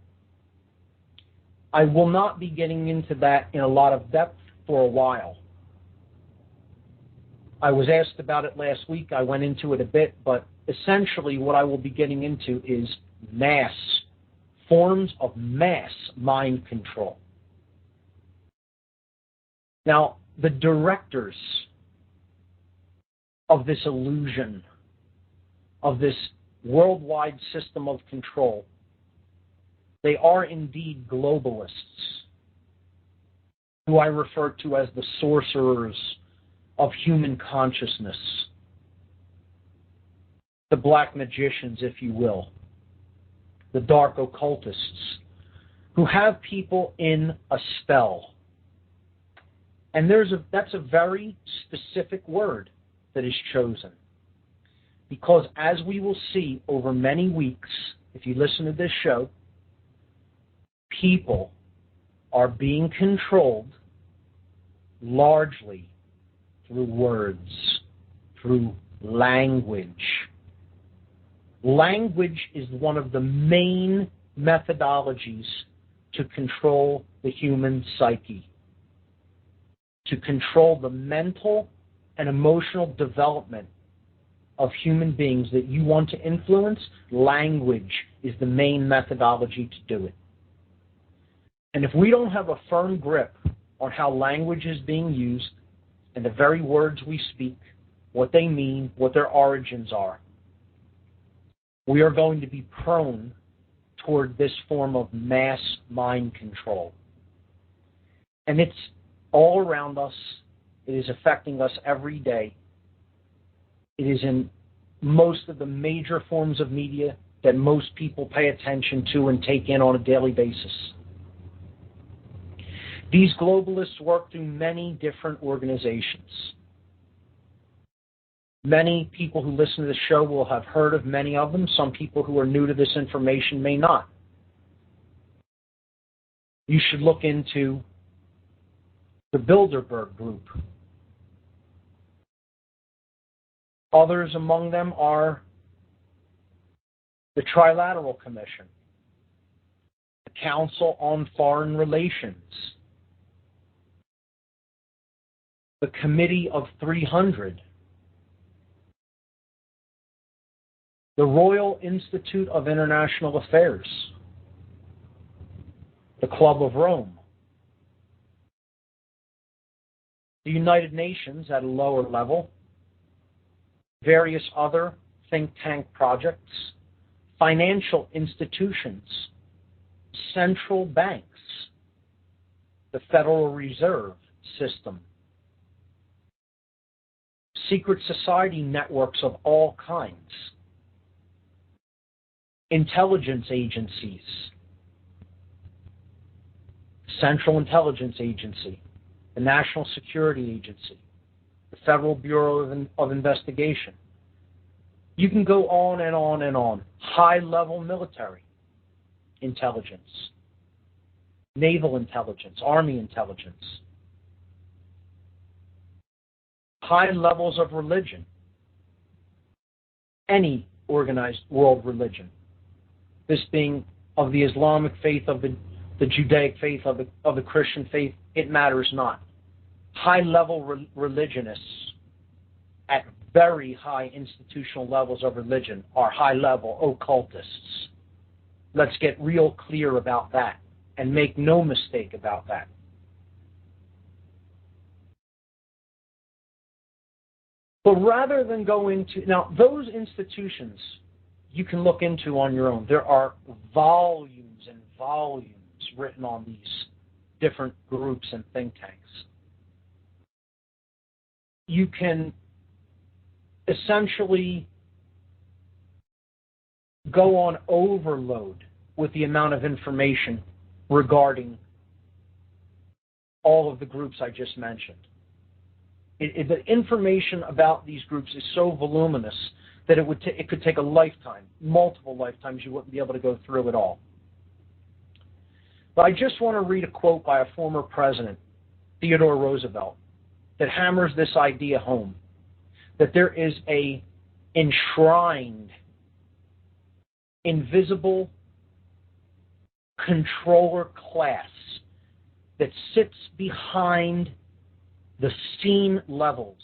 I will not be getting into that in a lot of depth for a while. I was asked about it last week. I went into it a bit, but essentially what I will be getting into is forms of mass mind control. Now, the directors of this illusion, of this worldwide system of control, they are indeed globalists, who I refer to as the sorcerers of human consciousness, the black magicians, if you will, the dark occultists, who have people in a spell. And that's a very specific word that is chosen. Because as we will see over many weeks, if you listen to this show, people are being controlled largely through words, through language. Language is one of the main methodologies to control the human psyche, to control the mental and emotional development of human beings that you want to influence. Language is the main methodology to do it. And if we don't have a firm grip on how language is being used and the very words we speak, what they mean, what their origins are, we are going to be prone toward this form of mass mind control. And it's all around us. It is affecting us every day. It is in most of the major forms of media that most people pay attention to and take in on a daily basis. These globalists work through many different organizations. Many people who listen to the show will have heard of many of them. Some people who are new to this information may not. You should look into the Bilderberg Group. Others among them are the Trilateral Commission, the Council on Foreign Relations, the Committee of 300, the Royal Institute of International Affairs, the Club of Rome, the United Nations at a lower level, various other think tank projects, financial institutions, central banks, the Federal Reserve System, secret society networks of all kinds, intelligence agencies, Central Intelligence Agency, the National Security Agency, the Federal Bureau of Investigation. You can go on and on and on. High-level military intelligence, naval intelligence, army intelligence, high levels of religion, any organized world religion, this being of the Islamic faith, of the Judaic faith, of the Christian faith, it matters not. High-level religionists at very high institutional levels of religion are high-level occultists. Let's get real clear about that and make no mistake about that. But rather than go into... Now, those institutions you can look into on your own. There are volumes and volumes written on these different groups and think tanks. You can essentially go on overload with the amount of information regarding all of the groups I just mentioned. The information about these groups is so voluminous that it could take a lifetime, multiple lifetimes. You wouldn't be able to go through it all. But I just want to read a quote by a former president, Theodore Roosevelt, that hammers this idea home, that there is a enshrined, invisible controller class that sits behind the scene levels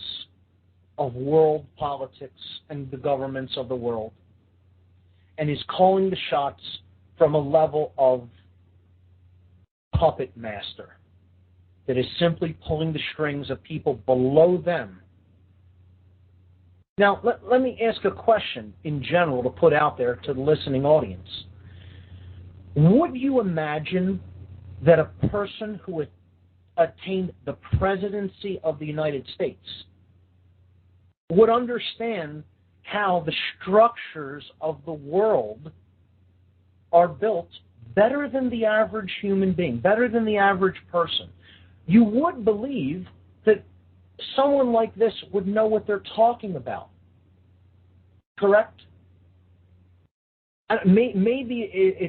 of world politics and the governments of the world, and is calling the shots from a level of puppet master that is simply pulling the strings of people below them. Now, let me ask a question in general to put out there to the listening audience. Would you imagine that a person who had attained the presidency of the United States would understand how the structures of the world are built better than the average human being, better than the average person? You would believe that someone like this would know what they're talking about. Correct? Maybe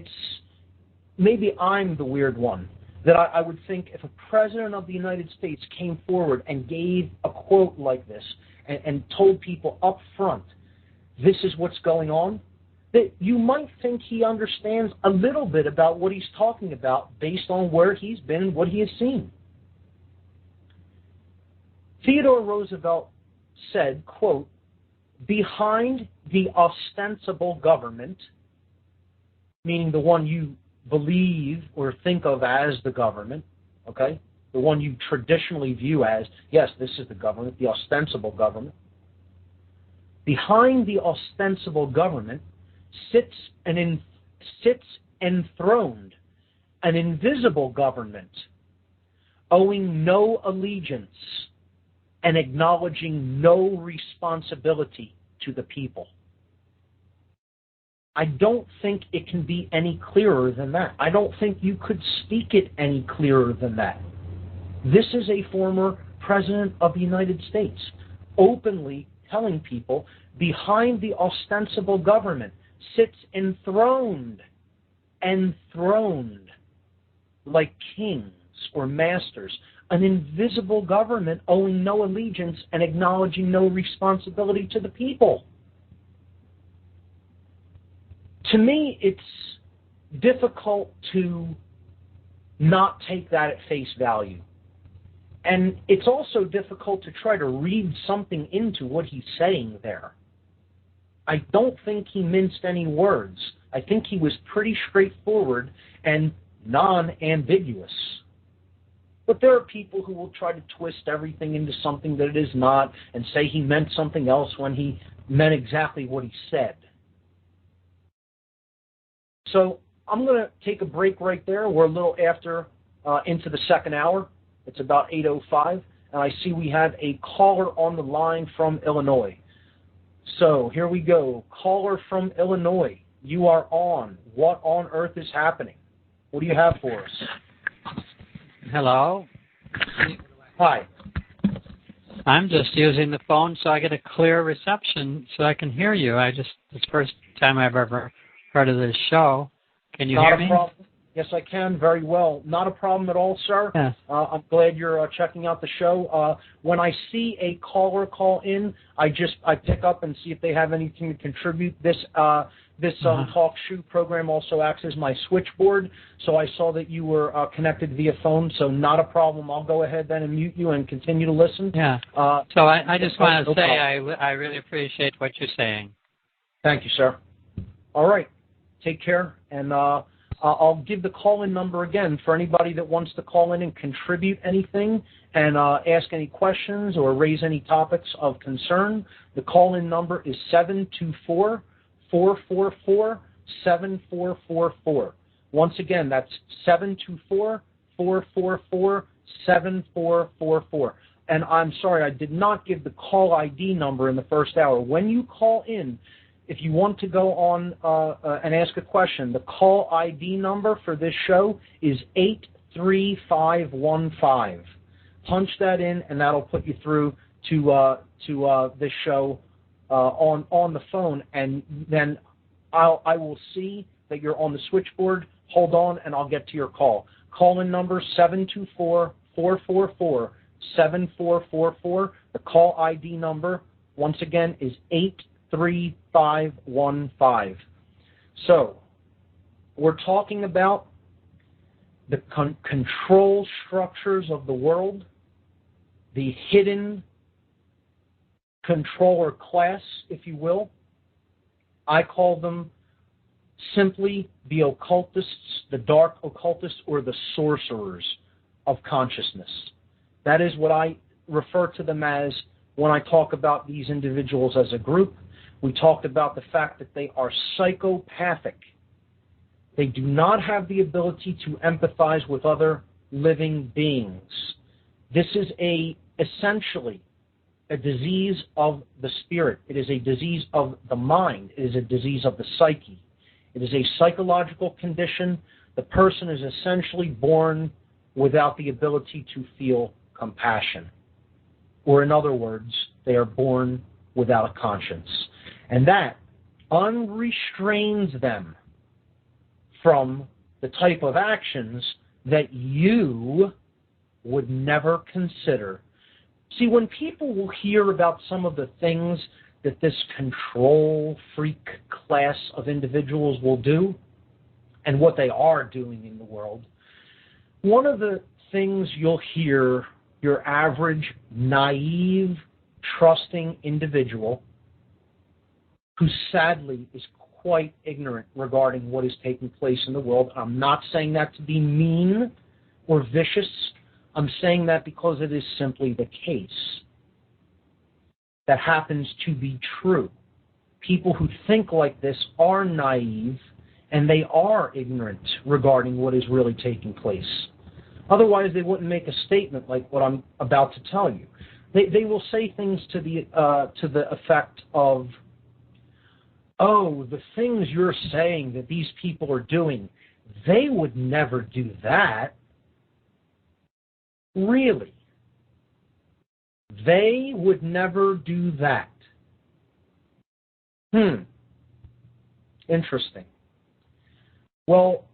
I'm the weird one, that I would think if a president of the United States came forward and gave a quote like this and told people up front, this is what's going on, that you might think he understands a little bit about what he's talking about based on where he's been and what he has seen. Theodore Roosevelt said, quote, behind the ostensible government, meaning the one you believe or think of as the government, okay, the one you traditionally view as, yes, this is the government, the ostensible government. Behind the ostensible government sits enthroned an invisible government, owing no allegiance and acknowledging no responsibility to the people. I don't think it can be any clearer than that. I don't think you could speak it any clearer than that. This is a former president of the United States openly telling people behind the ostensible government sits enthroned like kings or masters, an invisible government owing no allegiance and acknowledging no responsibility to the people. To me, it's difficult to not take that at face value. And it's also difficult to try to read something into what he's saying there. I don't think he minced any words. I think he was pretty straightforward and non-ambiguous. But there are people who will try to twist everything into something that it is not and say he meant something else when he meant exactly what he said. So I'm going to take a break right there. We're a little after into the second hour. It's about 8:05, and I see we have a caller on the line from Illinois. So here we go. Caller from Illinois, you are on. What on earth is happening? What do you have for us? Hello. Hi. I'm just using the phone so I get a clear reception so I can hear you. It's the first time I've ever heard of this show. Can you hear me? Problem. Yes, I can very well. Not a problem at all, sir. Yeah. I'm glad you're checking out the show. When I see a caller call in, I pick up and see if they have anything to contribute. This talk show program also acts as my switchboard, so I saw that you were connected via phone, so not a problem. I'll go ahead then and mute you and continue to listen. Yeah. So I just want to say I really appreciate what you're saying. Thank you, sir. All right. Take care, and I'll give the call-in number again for anybody that wants to call in and contribute anything and ask any questions or raise any topics of concern. The call-in number is 724-444-7444. Once again, that's 724-444-7444. And I'm sorry, I did not give the call ID number in the first hour. When you call in, if you want to go on and ask a question, the call ID number for this show is 83515. Punch that in, and that'll put you through to this show on the phone, and then I will see that you're on the switchboard. Hold on, and I'll get to your call. Call-in number 724-444-7444. The call ID number, once again, is 83515. So, we're talking about the control structures of the world, the hidden controller class, if you will. I call them simply the occultists, the dark occultists, or the sorcerers of consciousness. That is what I refer to them as when I talk about these individuals as a group. We talked about the fact that they are psychopathic. They do not have the ability to empathize with other living beings. This is essentially a disease of the spirit. It is a disease of the mind. It is a disease of the psyche. It is a psychological condition. The person is essentially born without the ability to feel compassion. Or in other words, they are born without a conscience. And that unrestrains them from the type of actions that you would never consider. See, when people will hear about some of the things that this control freak class of individuals will do and what they are doing in the world, one of the things you'll hear your average, naive, trusting individual who sadly is quite ignorant regarding what is taking place in the world. I'm not saying that to be mean or vicious. I'm saying that because it is simply the case. That happens to be true. People who think like this are naive, and they are ignorant regarding what is really taking place. Otherwise, they wouldn't make a statement like what I'm about to tell you. They will say things to the effect of, "Oh, the things you're saying that these people are doing, they would never do that." Really? They would never do that. Interesting. Well,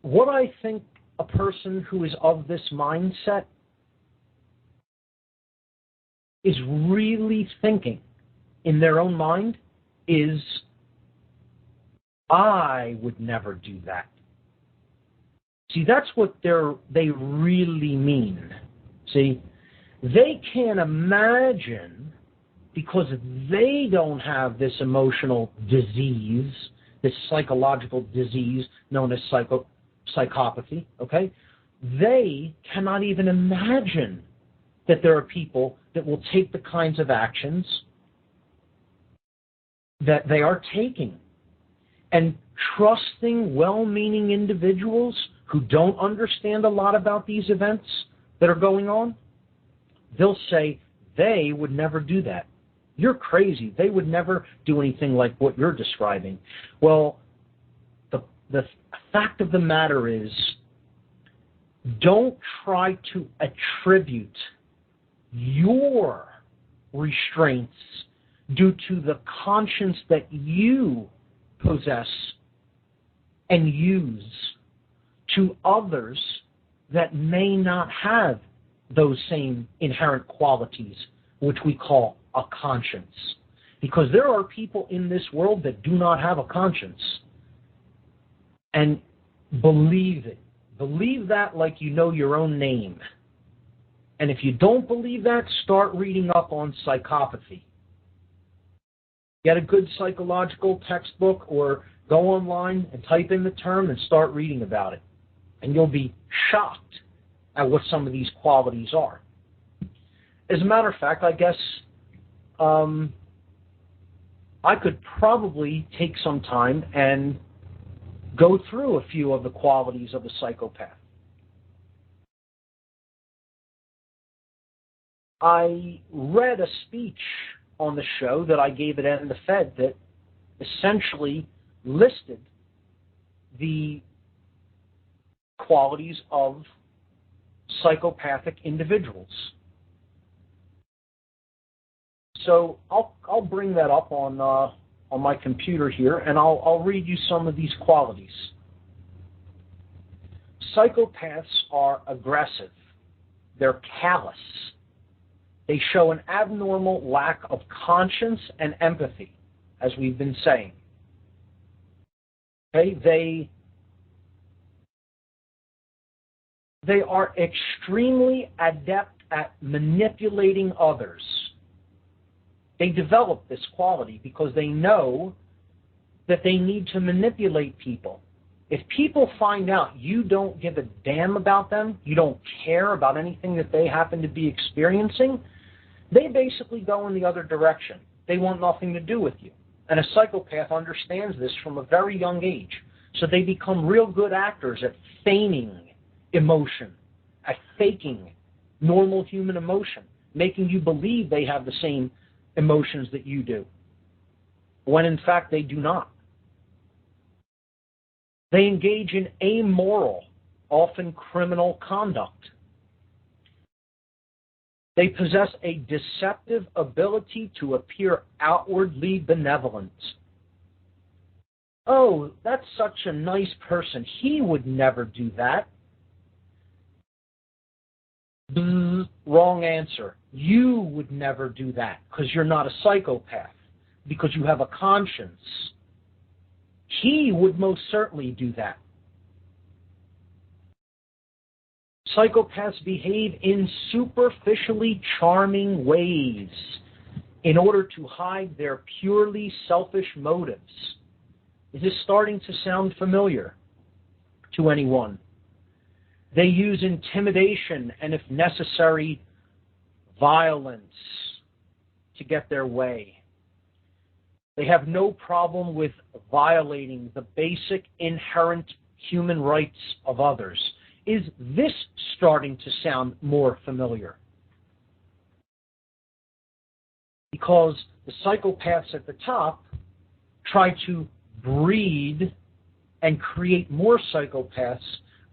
what I think a person who is of this mindset is really thinking in their own mind is, I would never do that. See, that's what they really mean. See, they can't imagine, because they don't have this emotional disease, this psychological disease known as psychopathy, okay? They cannot even imagine that there are people that will take the kinds of actions that they are taking. And trusting, well-meaning individuals who don't understand a lot about these events that are going on, they'll say they would never do that. You're crazy. They would never do anything like what you're describing. Well, the fact of the matter is, don't try to attribute your restraints due to the conscience that you possess and use to others that may not have those same inherent qualities, which we call a conscience. Because there are people in this world that do not have a conscience. And believe it. Believe that like you know your own name. And if you don't believe that, start reading up on psychopathy. Get a good psychological textbook or go online and type in the term and start reading about it. And you'll be shocked at what some of these qualities are. As a matter of fact, I guess I could probably take some time and go through a few of the qualities of a psychopath. I read a speech on the show that I gave at End the Fed that essentially listed the qualities of psychopathic individuals. So I'll bring that up on my computer here, and I'll read you some of these qualities. Psychopaths are aggressive. They're callous. They show an abnormal lack of conscience and empathy, as we've been saying. Okay, they are extremely adept at manipulating others. They develop this quality because they know that they need to manipulate people. If people find out you don't give a damn about them, you don't care about anything that they happen to be experiencing, they basically go in the other direction. They want nothing to do with you. And a psychopath understands this from a very young age. So they become real good actors at feigning emotion, at faking normal human emotion, making you believe they have the same emotions that you do, when in fact they do not. They engage in amoral, often criminal conduct. They possess a deceptive ability to appear outwardly benevolent. Oh, that's such a nice person. He would never do that. Bzz, wrong answer. You would never do that because you're not a psychopath, because you have a conscience. He would most certainly do that. Psychopaths behave in superficially charming ways in order to hide their purely selfish motives. Is this starting to sound familiar to anyone? They use intimidation and, if necessary, violence to get their way. They have no problem with violating the basic inherent human rights of others. Is this starting to sound more familiar? Because the psychopaths at the top try to breed and create more psychopaths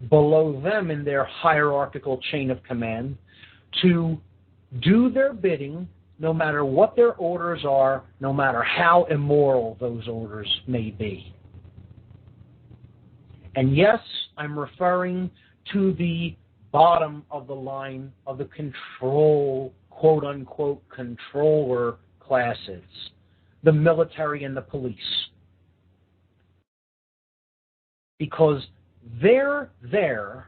below them in their hierarchical chain of command to do their bidding, no matter what their orders are, no matter how immoral those orders may be. And yes, I'm referring to the bottom of the line of the control, quote-unquote, controller classes, the military and the police. Because they're there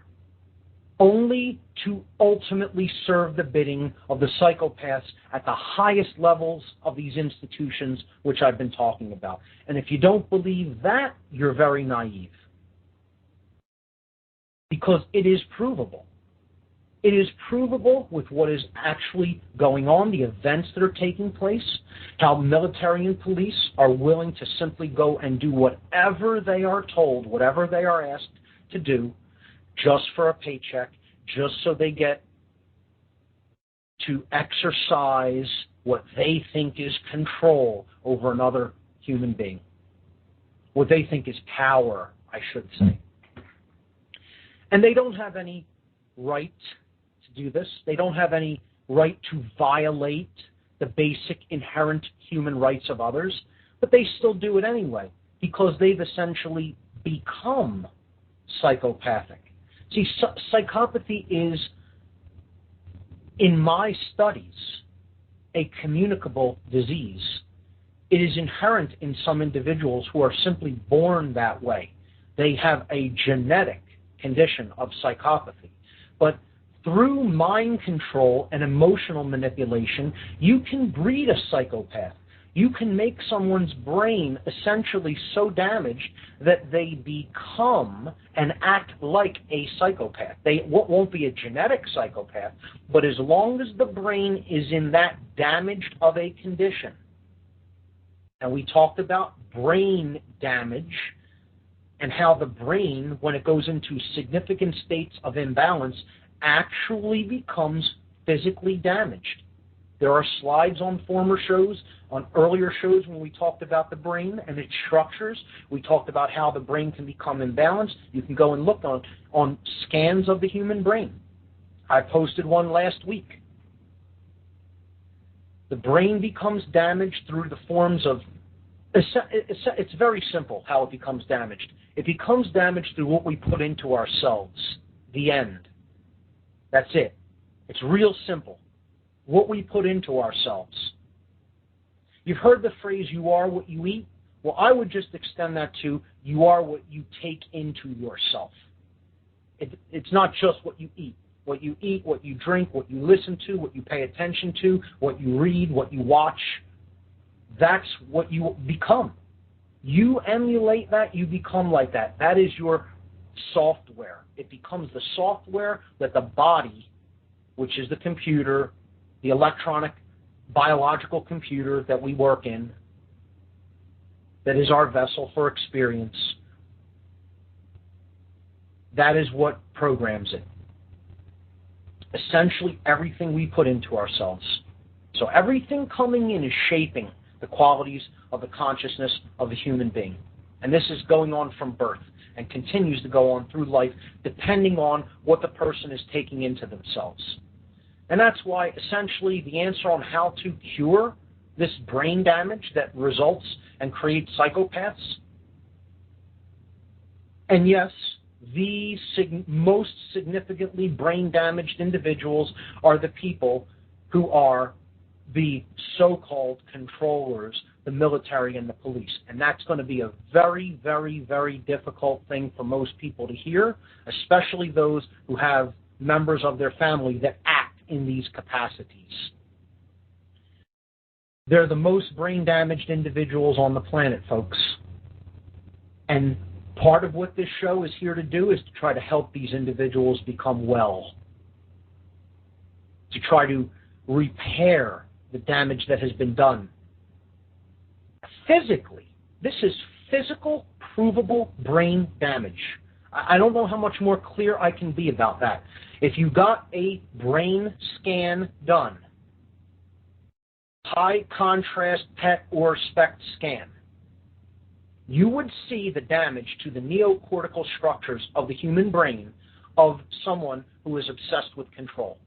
only to ultimately serve the bidding of the psychopaths at the highest levels of these institutions which I've been talking about. And if you don't believe that, you're very naive. Because it is provable. It is provable with what is actually going on, the events that are taking place, how military and police are willing to simply go and do whatever they are told, whatever they are asked to do, just for a paycheck, just so they get to exercise what they think is control over another human being. What they think is power, I should say. And they don't have any right to do this. They don't have any right to violate the basic inherent human rights of others, but they still do it anyway because they've essentially become psychopathic. See, psychopathy is, in my studies, a communicable disease. It is inherent in some individuals who are simply born that way. They have a genetic condition of psychopathy. But through mind control and emotional manipulation, you can breed a psychopath. You can make someone's brain essentially so damaged that they become and act like a psychopath. They won't be a genetic psychopath, but as long as the brain is in that damaged of a condition, And we talked about brain damage and how the brain, when it goes into significant states of imbalance, actually becomes physically damaged. There are slides on former shows, on earlier shows when we talked about the brain and its structures. We talked about how the brain can become imbalanced. You can go and look on scans of the human brain. I posted one last week. The brain becomes damaged through the forms of, it's very simple how it becomes damaged. It becomes damaged through what we put into ourselves. The end. That's it. It's real simple. What we put into ourselves. You've heard the phrase, you are what you eat. Well, I would just extend that to, you are what you take into yourself. It's not just what you eat. What you eat, what you drink, what you listen to, what you pay attention to, what you read, what you watch, that's what you become. You emulate that, you become like that. That is your software. It becomes the software that the body, which is the computer, the electronic, biological computer that we work in, that is our vessel for experience, that is what programs it. Essentially everything we put into ourselves. So everything coming in is shaping the qualities of the consciousness of the human being. And this is going on from birth and continues to go on through life depending on what the person is taking into themselves. And that's why essentially the answer on how to cure this brain damage that results and creates psychopaths, and yes, the most significantly brain-damaged individuals are the people who are the so-called controllers, the military and the police. And that's going to be a very, very, very difficult thing for most people to hear, especially those who have members of their family that act in these capacities. They're the most brain-damaged individuals on the planet, folks. And part of what this show is here to do is to try to help these individuals become well, to try to repair the damage that has been done. Physically, this is physical, provable brain damage. I don't know how much more clear I can be about that. If you got a brain scan done, high contrast PET or SPECT scan, you would see the damage to the neocortical structures of the human brain of someone who is obsessed with control.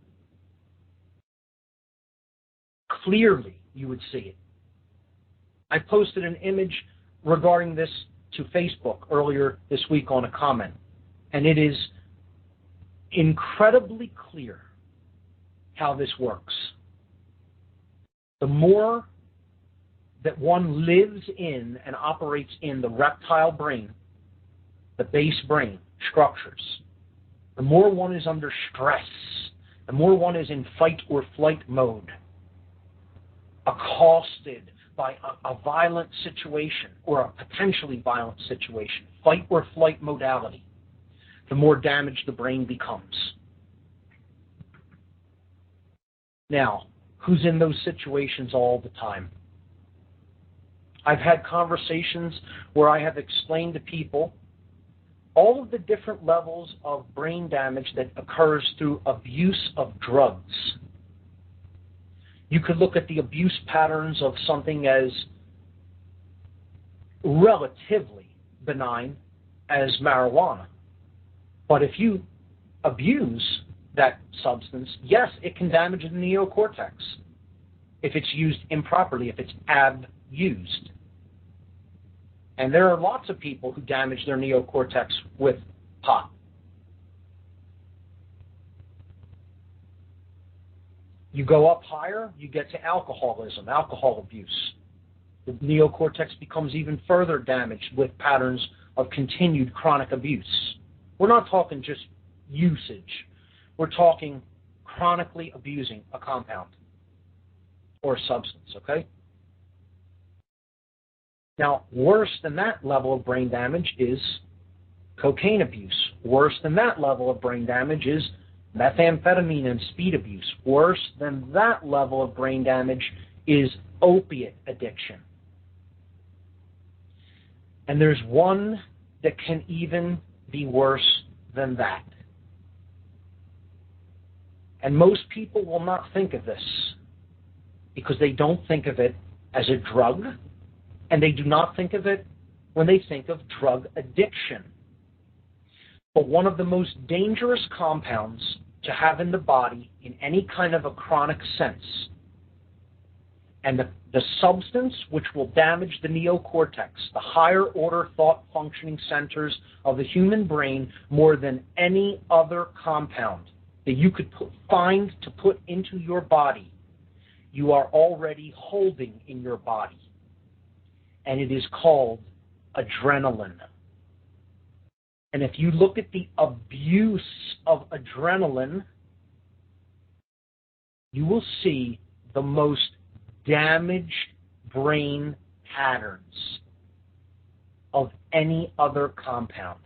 Clearly, you would see it. I posted an image regarding this to Facebook earlier this week on a comment, and it is incredibly clear how this works. The more that one lives in and operates in the reptile brain, the base brain structures, the more one is under stress, the more one is in fight or flight mode, accosted by a violent situation or a potentially violent situation, fight or flight modality, the more damaged the brain becomes. Now, who's in those situations all the time? I've had conversations where I have explained to people all of the different levels of brain damage that occurs through abuse of drugs. You could look at the abuse patterns of something as relatively benign as marijuana. But if you abuse that substance, yes, it can damage the neocortex if it's used improperly, if it's abused. And there are lots of people who damage their neocortex with pot. You go up higher, you get to alcoholism, alcohol abuse. The neocortex becomes even further damaged with patterns of continued chronic abuse. We're not talking just usage. We're talking chronically abusing a compound or a substance, okay? Now, worse than that level of brain damage is cocaine abuse. Worse than that level of brain damage is methamphetamine and speed abuse. Worse than that level of brain damage is opiate addiction. And there's one that can even be worse than that. And most people will not think of this because they don't think of it as a drug, and they do not think of it when they think of drug addiction. But one of the most dangerous compounds to have in the body in any kind of a chronic sense, and the substance which will damage the neocortex, the higher order thought functioning centers of the human brain, more than any other compound that you could find to put into your body, you are already holding in your body. And it is called adrenaline. And if you look at the abuse of adrenaline, you will see the most damaged brain patterns of any other compound.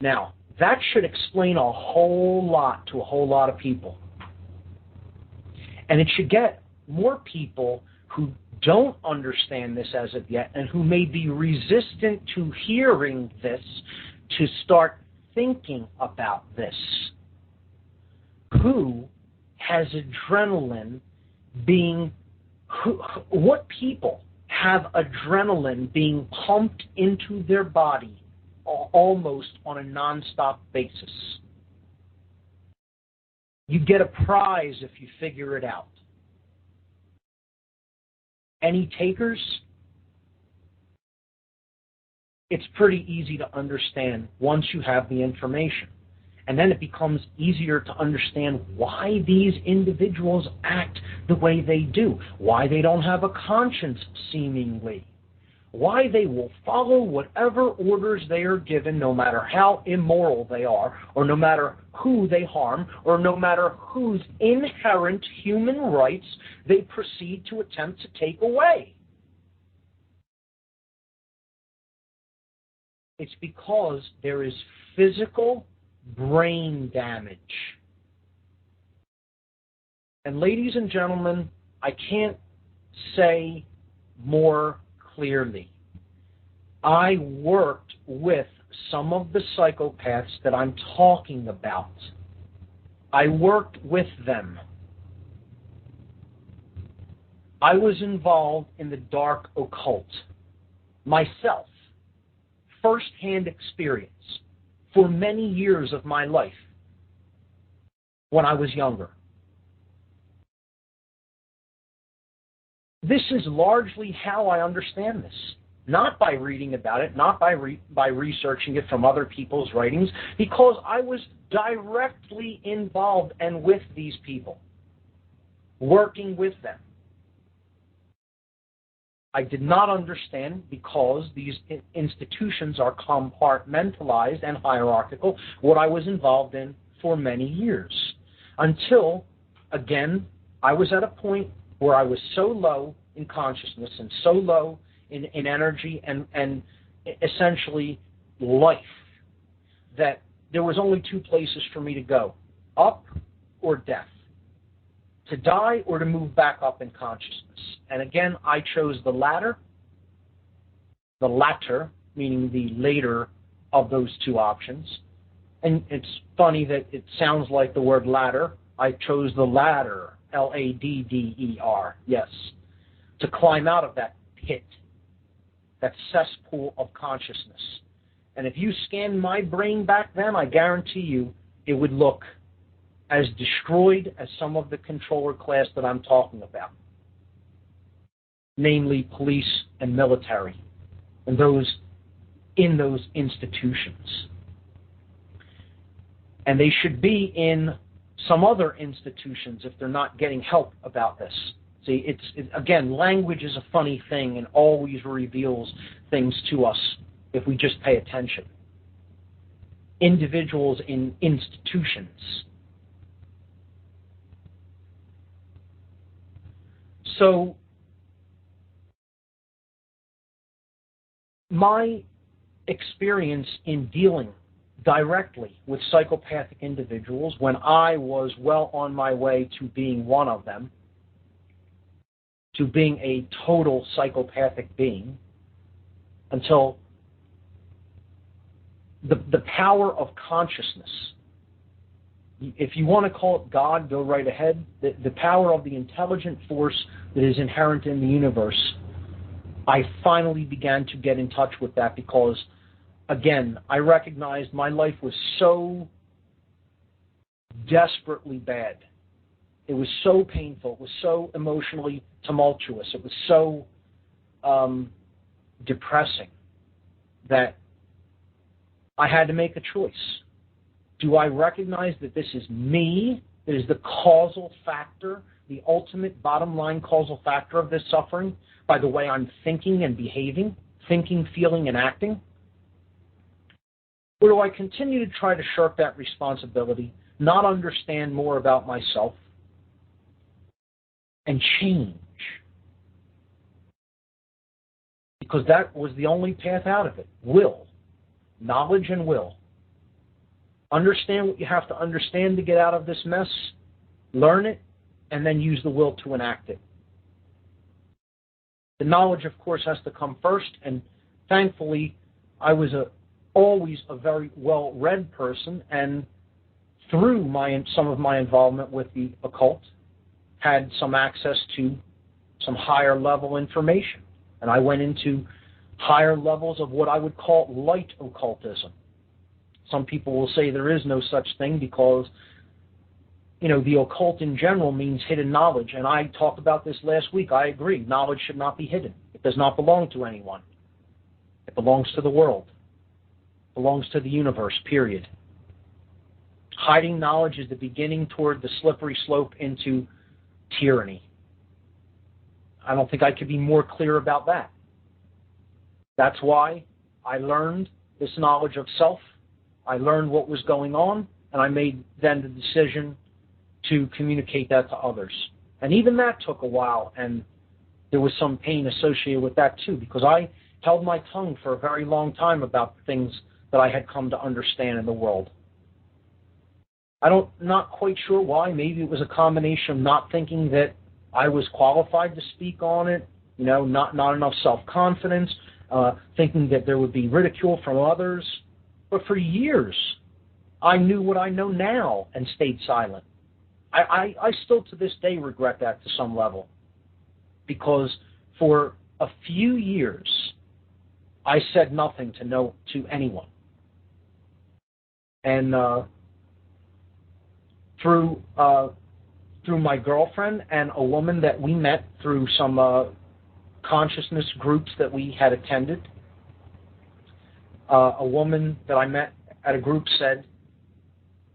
Now, that should explain a whole lot to a whole lot of people. And it should get more people who don't understand this as of yet and who may be resistant to hearing this to start thinking about this. Who has adrenaline being, what people have adrenaline being pumped into their body almost on a nonstop basis? You get a prize if you figure it out. Any takers? It's pretty easy to understand once you have the information. And then it becomes easier to understand why these individuals act the way they do, why they don't have a conscience, seemingly, why they will follow whatever orders they are given, no matter how immoral they are, or no matter who they harm, or no matter whose inherent human rights they proceed to attempt to take away. It's because there is physical brain damage. And ladies and gentlemen, I can't say more clearly. I worked with some of the psychopaths that I'm talking about. I worked with them. I was involved in the dark occult myself, first-hand experience for many years of my life when I was younger. This is largely how I understand this. Not by reading about it, not by researching it from other people's writings, because I was directly involved and with these people, working with them. I did not understand, because these institutions are compartmentalized and hierarchical, what I was involved in for many years. Until, again, I was at a point where I was so low in consciousness and so low in energy and essentially life that there was only two places for me to go, up or death. To die or to move back up in consciousness. And again, I chose the latter, meaning the later of those two options. And it's funny that it sounds like the word ladder. I chose the ladder, Ladder, yes, to climb out of that pit, that cesspool of consciousness. And if you scanned my brain back then, I guarantee you it would look as destroyed as some of the controller class that I'm talking about, namely police and military, and those in those institutions. And they should be in some other institutions if they're not getting help about this. See, again, language is a funny thing and always reveals things to us if we just pay attention. Individuals in institutions. So, my experience in dealing directly with psychopathic individuals when I was well on my way to being one of them, to being a total psychopathic being until the power of consciousness, if you want to call it God, go right ahead, the power of the intelligent force that is inherent in the universe, I finally began to get in touch with that because, again, I recognized my life was so desperately bad. It was so painful. It was so emotionally tumultuous. It was so depressing that I had to make a choice. Do I recognize that this is me, that is the causal factor, the ultimate bottom line causal factor of this suffering by the way I'm thinking and behaving, thinking, feeling, and acting? Or do I continue to try to shirk that responsibility, not understand more about myself, and change? Because that was the only path out of it. Will. Knowledge and will. Understand what you have to understand to get out of this mess, learn it, and then use the will to enact it. The knowledge, of course, has to come first, and thankfully, I was always a very well-read person, and through some of my involvement with the occult, had some access to some higher-level information. And I went into higher levels of what I would call light occultism. Some people will say there is no such thing because, the occult in general means hidden knowledge. And I talked about this last week. I agree. Knowledge should not be hidden. It does not belong to anyone. It belongs to the world. It belongs to the universe, period. Hiding knowledge is the beginning toward the slippery slope into tyranny. I don't think I could be more clear about that. That's why I learned this knowledge of self. I learned what was going on, and I made then the decision to communicate that to others. And even that took a while, and there was some pain associated with that too, because I held my tongue for a very long time about the things that I had come to understand in the world. Not quite sure why. Maybe it was a combination of not thinking that I was qualified to speak on it, not enough self-confidence, thinking that there would be ridicule from others. But for years, I knew what I know now and stayed silent. I still to this day regret that to some level, because for a few years, I said nothing to anyone. And through my girlfriend and a woman that we met through some consciousness groups that we had attended, a woman that I met at a group said,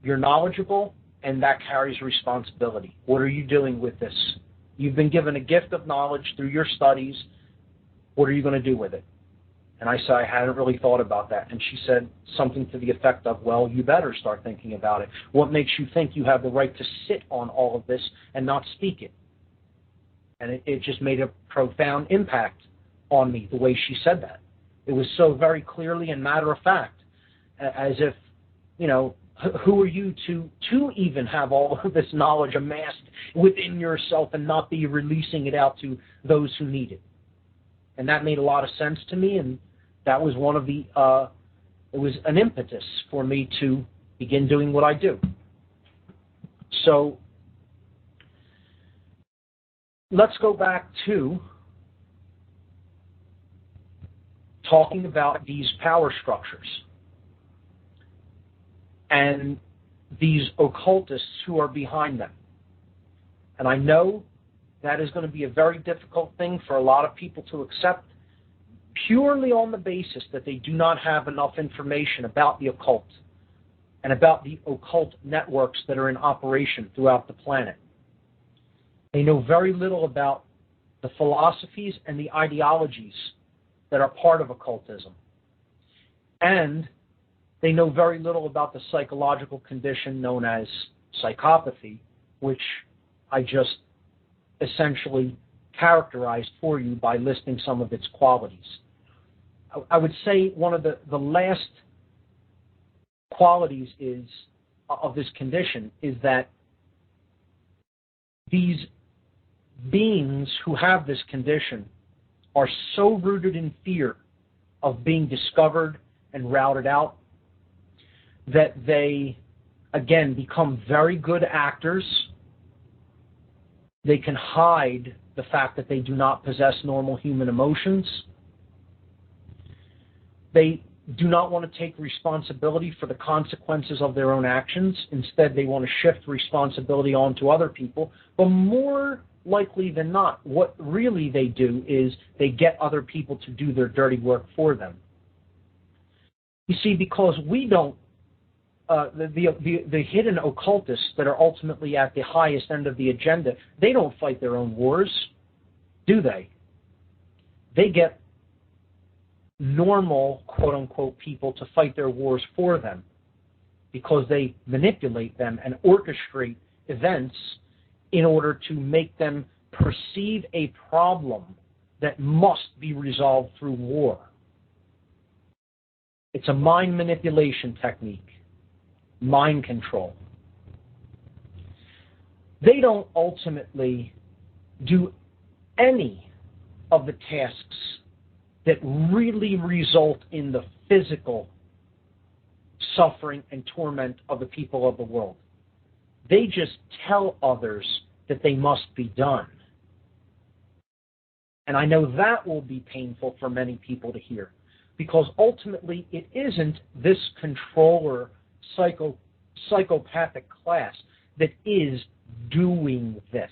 "You're knowledgeable, and that carries responsibility. What are you doing with this? You've been given a gift of knowledge through your studies. What are you going to do with it?" And I said, "I hadn't really thought about that." And she said something to the effect of, "Well, you better start thinking about it. What makes you think you have the right to sit on all of this and not speak it?" And it just made a profound impact on me, the way she said that. It was so very clearly and matter of fact, as if, who are you to even have all of this knowledge amassed within yourself and not be releasing it out to those who need it? And that made a lot of sense to me, and that was one of the, it was an impetus for me to begin doing what I do. So let's go back to talking about these power structures and these occultists who are behind them. And I know that is going to be a very difficult thing for a lot of people to accept, purely on the basis that they do not have enough information about the occult and about the occult networks that are in operation throughout the planet. They know very little about the philosophies and the ideologies that are part of occultism. And they know very little about the psychological condition known as psychopathy, which I just essentially characterized for you by listing some of its qualities. I would say one of the last qualities of this condition is that these beings who have this condition are so rooted in fear of being discovered and routed out that they, again, become very good actors. They can hide the fact that they do not possess normal human emotions. They do not want to take responsibility for the consequences of their own actions. Instead, they want to shift responsibility onto other people. But more likely than not, what really they do is they get other people to do their dirty work for them. You see, because we don't, the hidden occultists that are ultimately at the highest end of the agenda, they don't fight their own wars, do they? They get normal, quote-unquote, people to fight their wars for them because they manipulate them and orchestrate events in order to make them perceive a problem that must be resolved through war. It's a mind manipulation technique, mind control. They don't ultimately do any of the tasks that really result in the physical suffering and torment of the people of the world. They just tell others that they must be done. And I know that will be painful for many people to hear, because ultimately it isn't this controller psychopathic class that is doing this,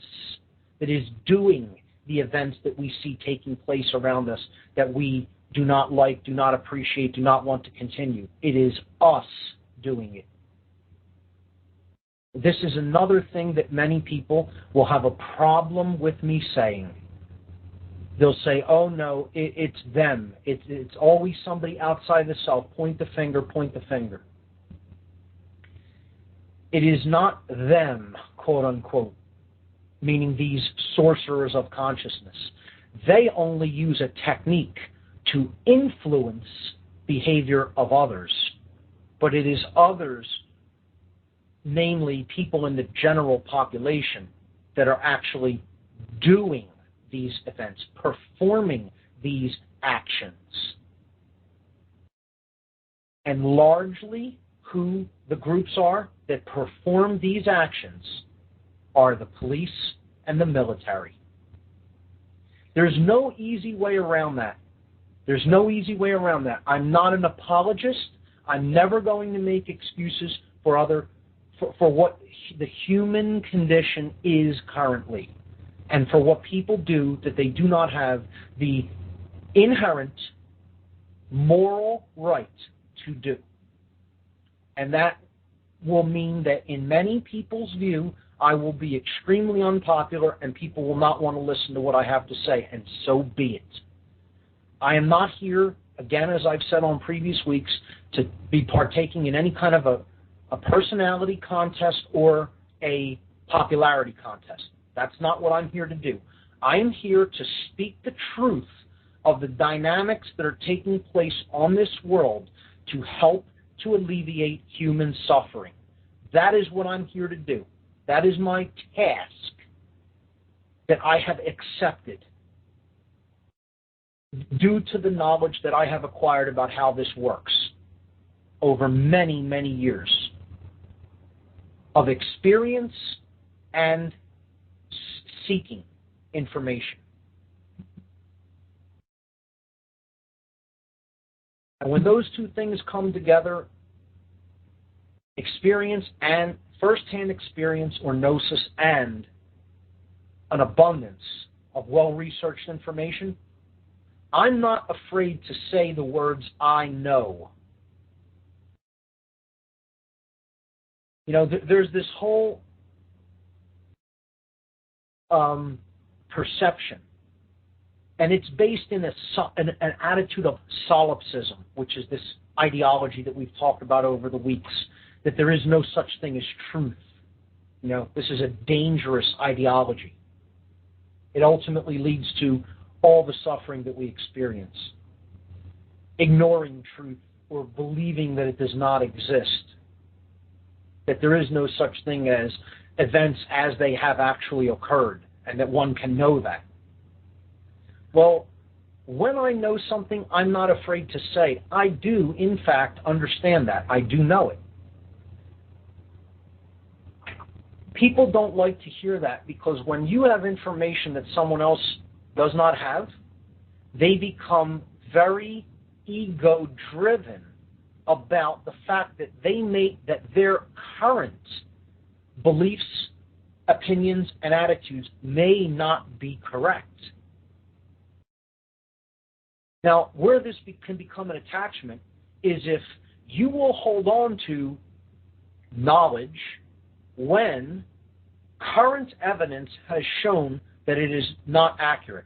that is doing the events that we see taking place around us that we do not like, do not appreciate, do not want to continue. It is us doing it. This is another thing that many people will have a problem with me saying. They'll say, oh no, it's them. It's always somebody outside the self. Point the finger, point the finger. It is not them, quote unquote, meaning these sorcerers of consciousness. They only use a technique to influence behavior of others. But it is others, namely people in the general population, that are actually doing these events, performing these actions. And largely who the groups are that perform these actions are the police and the military. There's no easy way around that. There's no easy way around that. I'm not an apologist. I'm never going to make excuses for what the human condition is currently, and for what people do that they do not have the inherent moral right to do. And that will mean that in many people's view, I will be extremely unpopular and people will not want to listen to what I have to say, and so be it. I am not here, again, as I've said on previous weeks, to be partaking in any kind of a personality contest or a popularity contest. That's not what I'm here to do. I am here to speak the truth of the dynamics that are taking place on this world to help to alleviate human suffering. That is what I'm here to do. That is my task that I have accepted due to the knowledge that I have acquired about how this works over many, many years of experience and seeking information. And when those two things come together, experience and first-hand experience or gnosis and an abundance of well-researched information, I'm not afraid to say the words, I know. You know, there's this whole perception, and it's based in an attitude of solipsism, which is this ideology that we've talked about over the weeks, that there is no such thing as truth. You know, this is a dangerous ideology. It ultimately leads to all the suffering that we experience. Ignoring truth or believing that it does not exist, that there is no such thing as events as they have actually occurred, and that one can know that. Well, when I know something, I'm not afraid to say, I do, in fact, understand that. I do know it. People don't like to hear that because when you have information that someone else does not have, they become very ego-driven about the fact that that their current beliefs, opinions, and attitudes may not be correct. Now, where this can become an attachment is if you will hold on to knowledge when current evidence has shown that it is not accurate.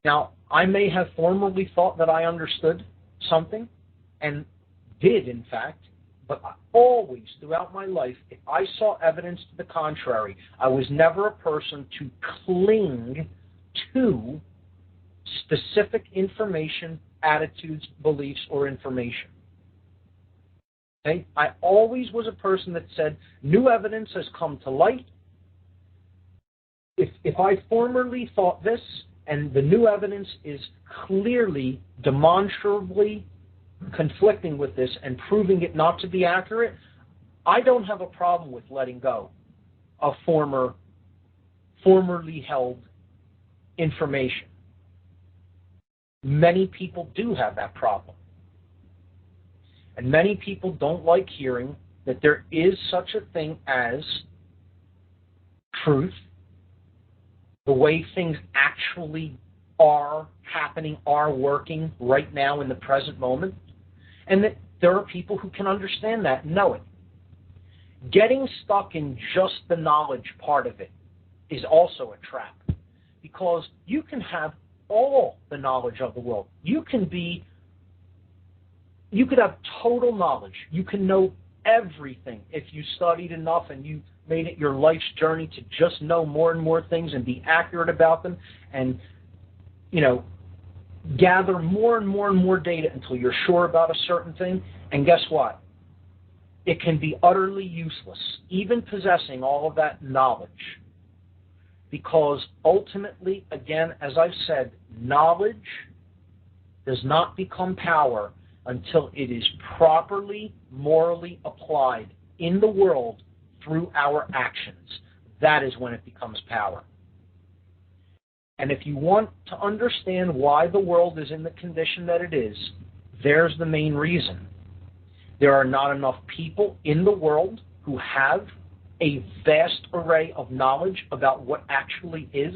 Now, I may have formerly thought that I understood something, and did, in fact, but always, throughout my life, if I saw evidence to the contrary, I was never a person to cling to specific information, attitudes, beliefs, or information. Okay? I always was a person that said, new evidence has come to light. If I formerly thought this, and the new evidence is clearly, demonstrably conflicting with this and proving it not to be accurate, I don't have a problem with letting go of formerly held information. Many people do have that problem. And many people don't like hearing that there is such a thing as truth, the way things actually are happening, are working right now in the present moment, and that there are people who can understand that and know it. Getting stuck in just the knowledge part of it is also a trap, because you can have all the knowledge of the world. You could have total knowledge. You can know everything if you studied enough and you made it your life's journey to just know more and more things and be accurate about them and, gather more and more and more data until you're sure about a certain thing. And guess what? It can be utterly useless, even possessing all of that knowledge. Because ultimately, again, as I've said, knowledge does not become power until it is properly, morally applied in the world through our actions. That is when it becomes power. And if you want to understand why the world is in the condition that it is, there's the main reason. There are not enough people in the world who have a vast array of knowledge about what actually is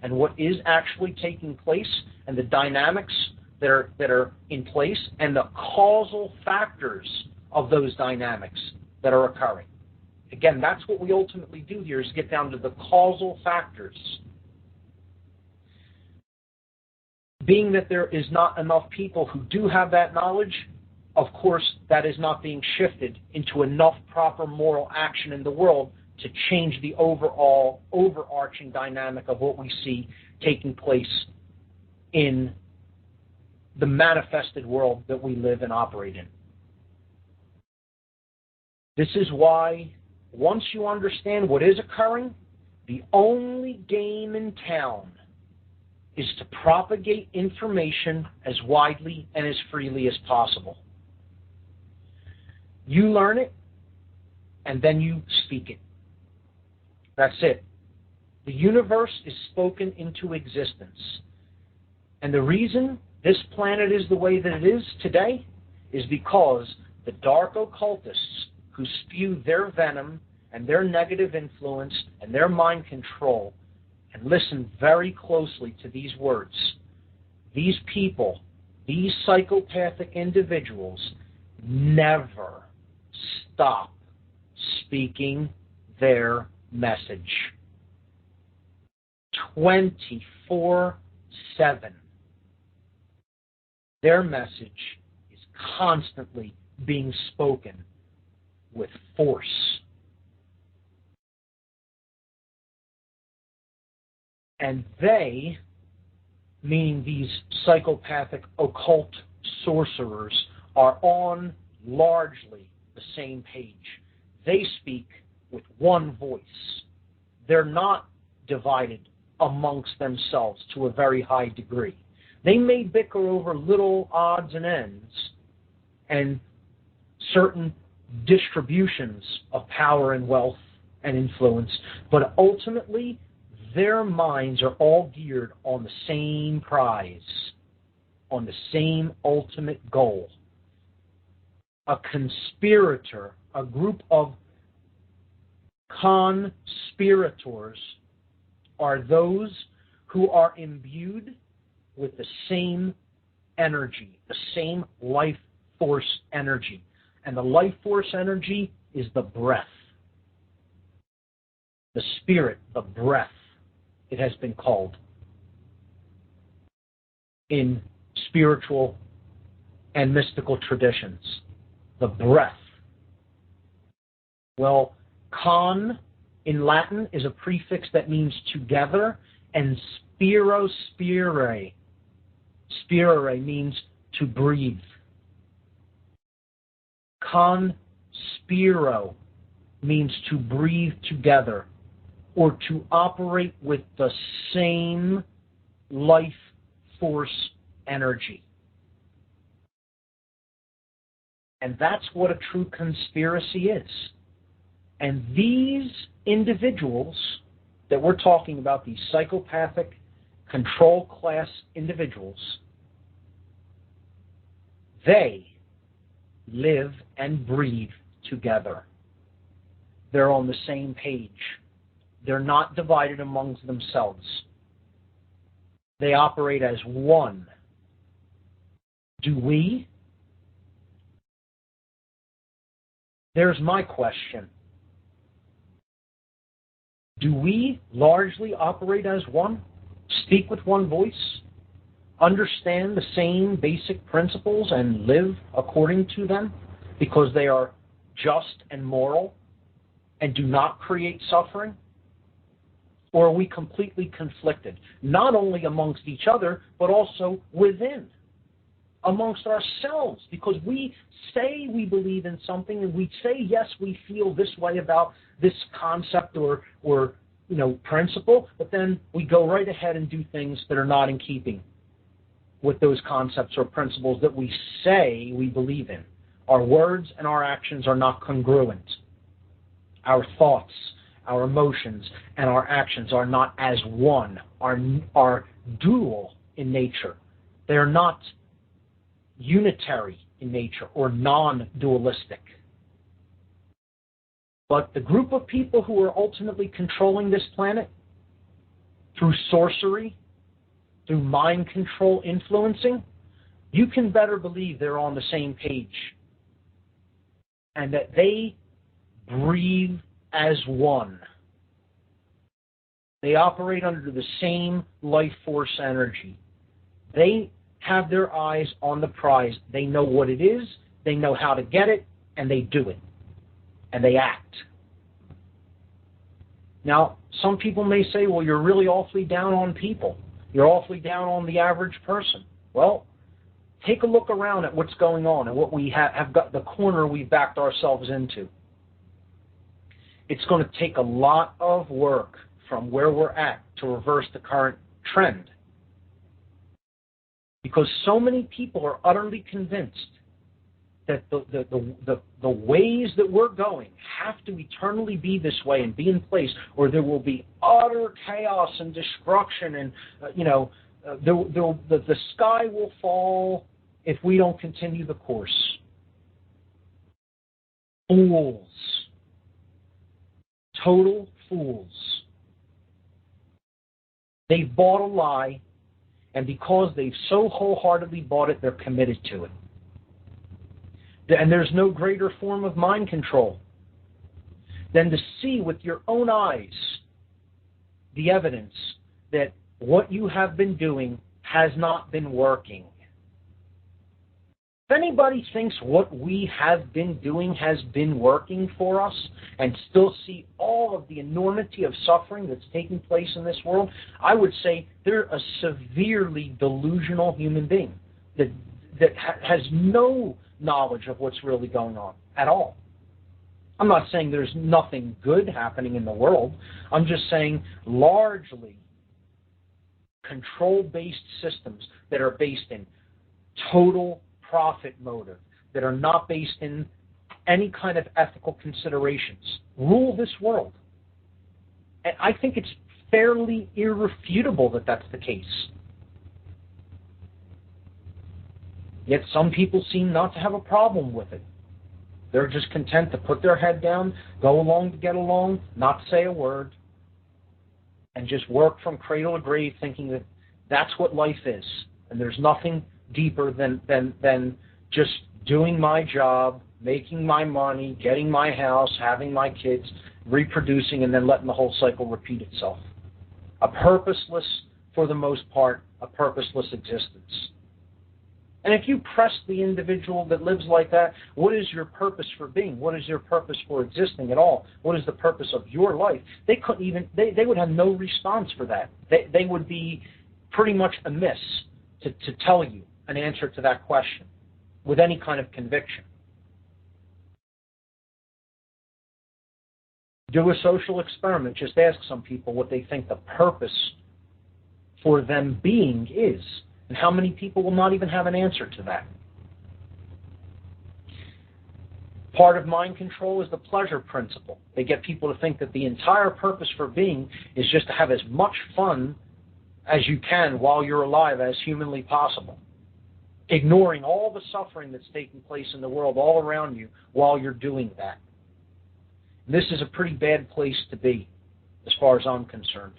and what is actually taking place and the dynamics that are in place and the causal factors of those dynamics that are occurring. Again, that's what we ultimately do here, is get down to the causal factors. Being that there is not enough people who do have that knowledge, of course, that is not being shifted into enough proper moral action in the world to change the overall, overarching dynamic of what we see taking place in the manifested world that we live and operate in. This is why, once you understand what is occurring, the only game in town is to propagate information as widely and as freely as possible. You learn it, and then you speak it. That's it. The universe is spoken into existence. And the reason this planet is the way that it is today is because the dark occultists who spew their venom and their negative influence and their mind control, and listen very closely to these words, these people, these psychopathic individuals, never stop speaking their message. 24/7. Their message is constantly being spoken with force. And they, meaning these psychopathic occult sorcerers, are on largely the same page. They speak with one voice. They're not divided amongst themselves to a very high degree. They may bicker over little odds and ends and certain distributions of power and wealth and influence, but ultimately their minds are all geared on the same prize, on the same ultimate goal. A conspirator, a group of conspirators, are those who are imbued with the same energy, the same life force energy. And the life force energy is the breath. The spirit, the breath, it has been called in spiritual and mystical traditions. The breath. Well, con in Latin is a prefix that means together, and spirere means to breathe. Conspiro means to breathe together or to operate with the same life force energy. And that's what a true conspiracy is. And these individuals that we're talking about, these psychopathic control class individuals, they live and breathe together. They're on the same page. They're not divided amongst themselves. They operate as one. Do we? There's my question. Do we largely operate as one? Speak with one voice? Understand the same basic principles and live according to them because they are just and moral and do not create suffering? Or are we completely conflicted, not only amongst each other, but also within, amongst ourselves? Because we say we believe in something and we say, yes, we feel this way about this concept or principle, but then we go right ahead and do things that are not in keeping with those concepts or principles that we say we believe in. Our words and our actions are not congruent. Our thoughts, our emotions, and our actions are not as one, are dual in nature. They are not unitary in nature or non-dualistic. But the group of people who are ultimately controlling this planet through sorcery, through mind control influencing, you can better believe they're on the same page and that they breathe as one. They operate under the same life force energy. They have their eyes on the prize. They know what it is, they know how to get it, and they do it. And they act. Now, some people may say, well, you're really awfully down on people. You're awfully down on the average person. Well, take a look around at what's going on and what we have got, the corner we've backed ourselves into. It's going to take a lot of work from where we're at to reverse the current trend. Because so many people are utterly convinced that the ways that we're going have to eternally be this way and be in place, or there will be utter chaos and destruction, and the sky will fall if we don't continue the course. Fools. Total fools. They've bought a lie, and because they've so wholeheartedly bought it, they're committed to it. And there's no greater form of mind control than to see with your own eyes the evidence that what you have been doing has not been working. If anybody thinks what we have been doing has been working for us and still see all of the enormity of suffering that's taking place in this world, I would say they're a severely delusional human being that has no knowledge of what's really going on at all. I'm not saying there's nothing good happening in the world. I'm just saying largely control-based systems that are based in total profit motive, that are not based in any kind of ethical considerations, rule this world. And I think it's fairly irrefutable that that's the case. Yet some people seem not to have a problem with it. They're just content to put their head down, go along to get along, not say a word, and just work from cradle to grave thinking that that's what life is. And there's nothing deeper than just doing my job, making my money, getting my house, having my kids, reproducing, and then letting the whole cycle repeat itself. A purposeless, for the most part, a purposeless existence. And if you press the individual that lives like that, what is your purpose for being? What is your purpose for existing at all? What is the purpose of your life? They couldn't even, they would have no response for that. They would be pretty much amiss to tell you an answer to that question with any kind of conviction. Do a social experiment. Just ask some people what they think the purpose for them being is. And how many people will not even have an answer to that? Part of mind control is the pleasure principle. They get people to think that the entire purpose for being is just to have as much fun as you can while you're alive as humanly possible, ignoring all the suffering that's taking place in the world all around you while you're doing that. This is a pretty bad place to be, as far as I'm concerned.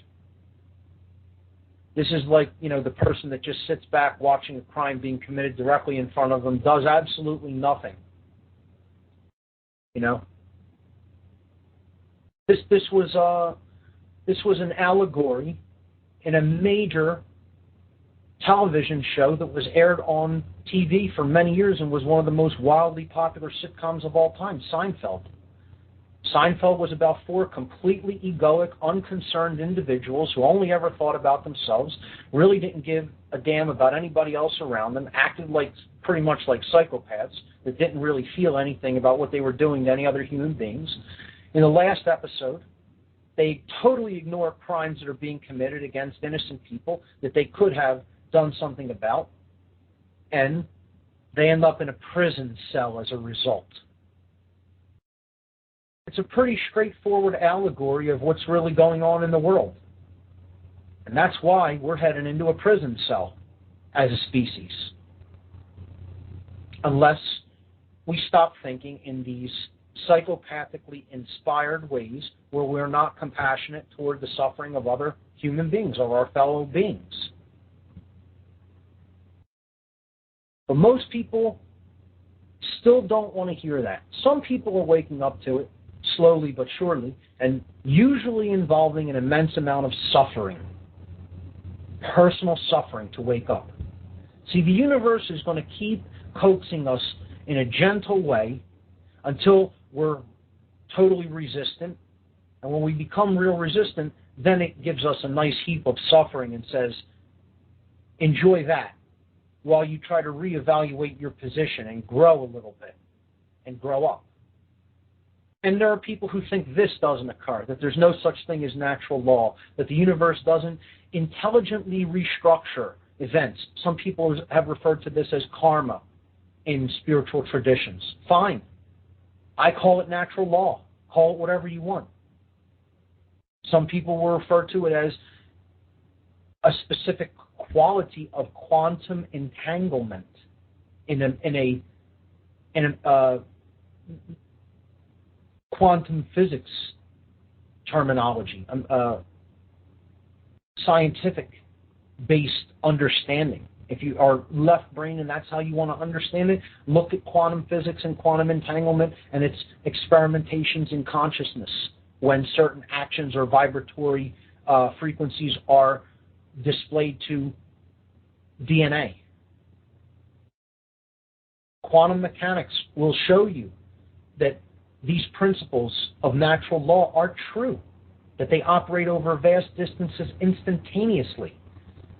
This is like, the person that just sits back watching a crime being committed directly in front of them, does absolutely nothing. This was an allegory in a major television show that was aired on TV for many years and was one of the most wildly popular sitcoms of all time, Seinfeld. Seinfeld was about four completely egoic, unconcerned individuals who only ever thought about themselves, really didn't give a damn about anybody else around them, acted pretty much like psychopaths that didn't really feel anything about what they were doing to any other human beings. In the last episode, they totally ignore crimes that are being committed against innocent people that they could have done something about, and they end up in a prison cell as a result. It's a pretty straightforward allegory of what's really going on in the world. And that's why we're heading into a prison cell as a species. Unless we stop thinking in these psychopathically inspired ways where we're not compassionate toward the suffering of other human beings, of our fellow beings. But most people still don't want to hear that. Some people are waking up to it, slowly but surely, and usually involving an immense amount of suffering, personal suffering to wake up. See, the universe is going to keep coaxing us in a gentle way until we're totally resistant, and when we become real resistant, then it gives us a nice heap of suffering and says, enjoy that, while you try to reevaluate your position and grow a little bit and grow up. And there are people who think this doesn't occur, that there's no such thing as natural law, that the universe doesn't intelligently restructure events. Some people have referred to this as karma in spiritual traditions. Fine. I call it natural law. Call it whatever you want. Some people will refer to it as a specific quality of quantum entanglement in a quantum physics terminology, scientific-based understanding. If you are left brain and that's how you want to understand it, look at quantum physics and quantum entanglement and its experimentations in consciousness when certain actions or vibratory frequencies are displayed to DNA. Quantum mechanics will show you that these principles of natural law are true, that they operate over vast distances instantaneously,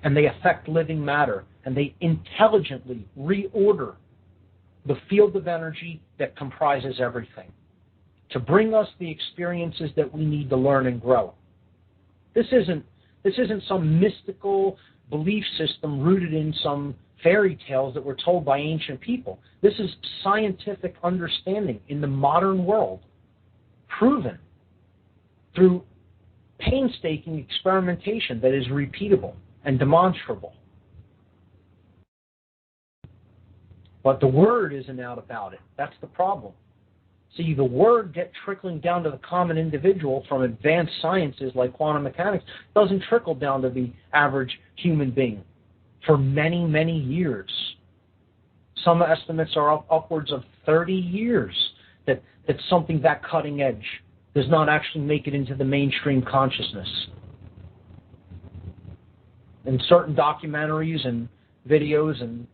and they affect living matter, and they intelligently reorder the field of energy that comprises everything. to bring us the experiences that we need to learn and grow. This isn't some mystical belief system rooted in some fairy tales that were told by ancient people. This is scientific understanding in the modern world, proven through painstaking experimentation that is repeatable and demonstrable. But the word isn't out about it. That's the problem. See, the word gets trickling down to the common individual from advanced sciences like quantum mechanics doesn't trickle down to the average human being for many, many years. Some estimates are upwards of 30 years that something that cutting edge does not actually make it into the mainstream consciousness. And certain documentaries and videos and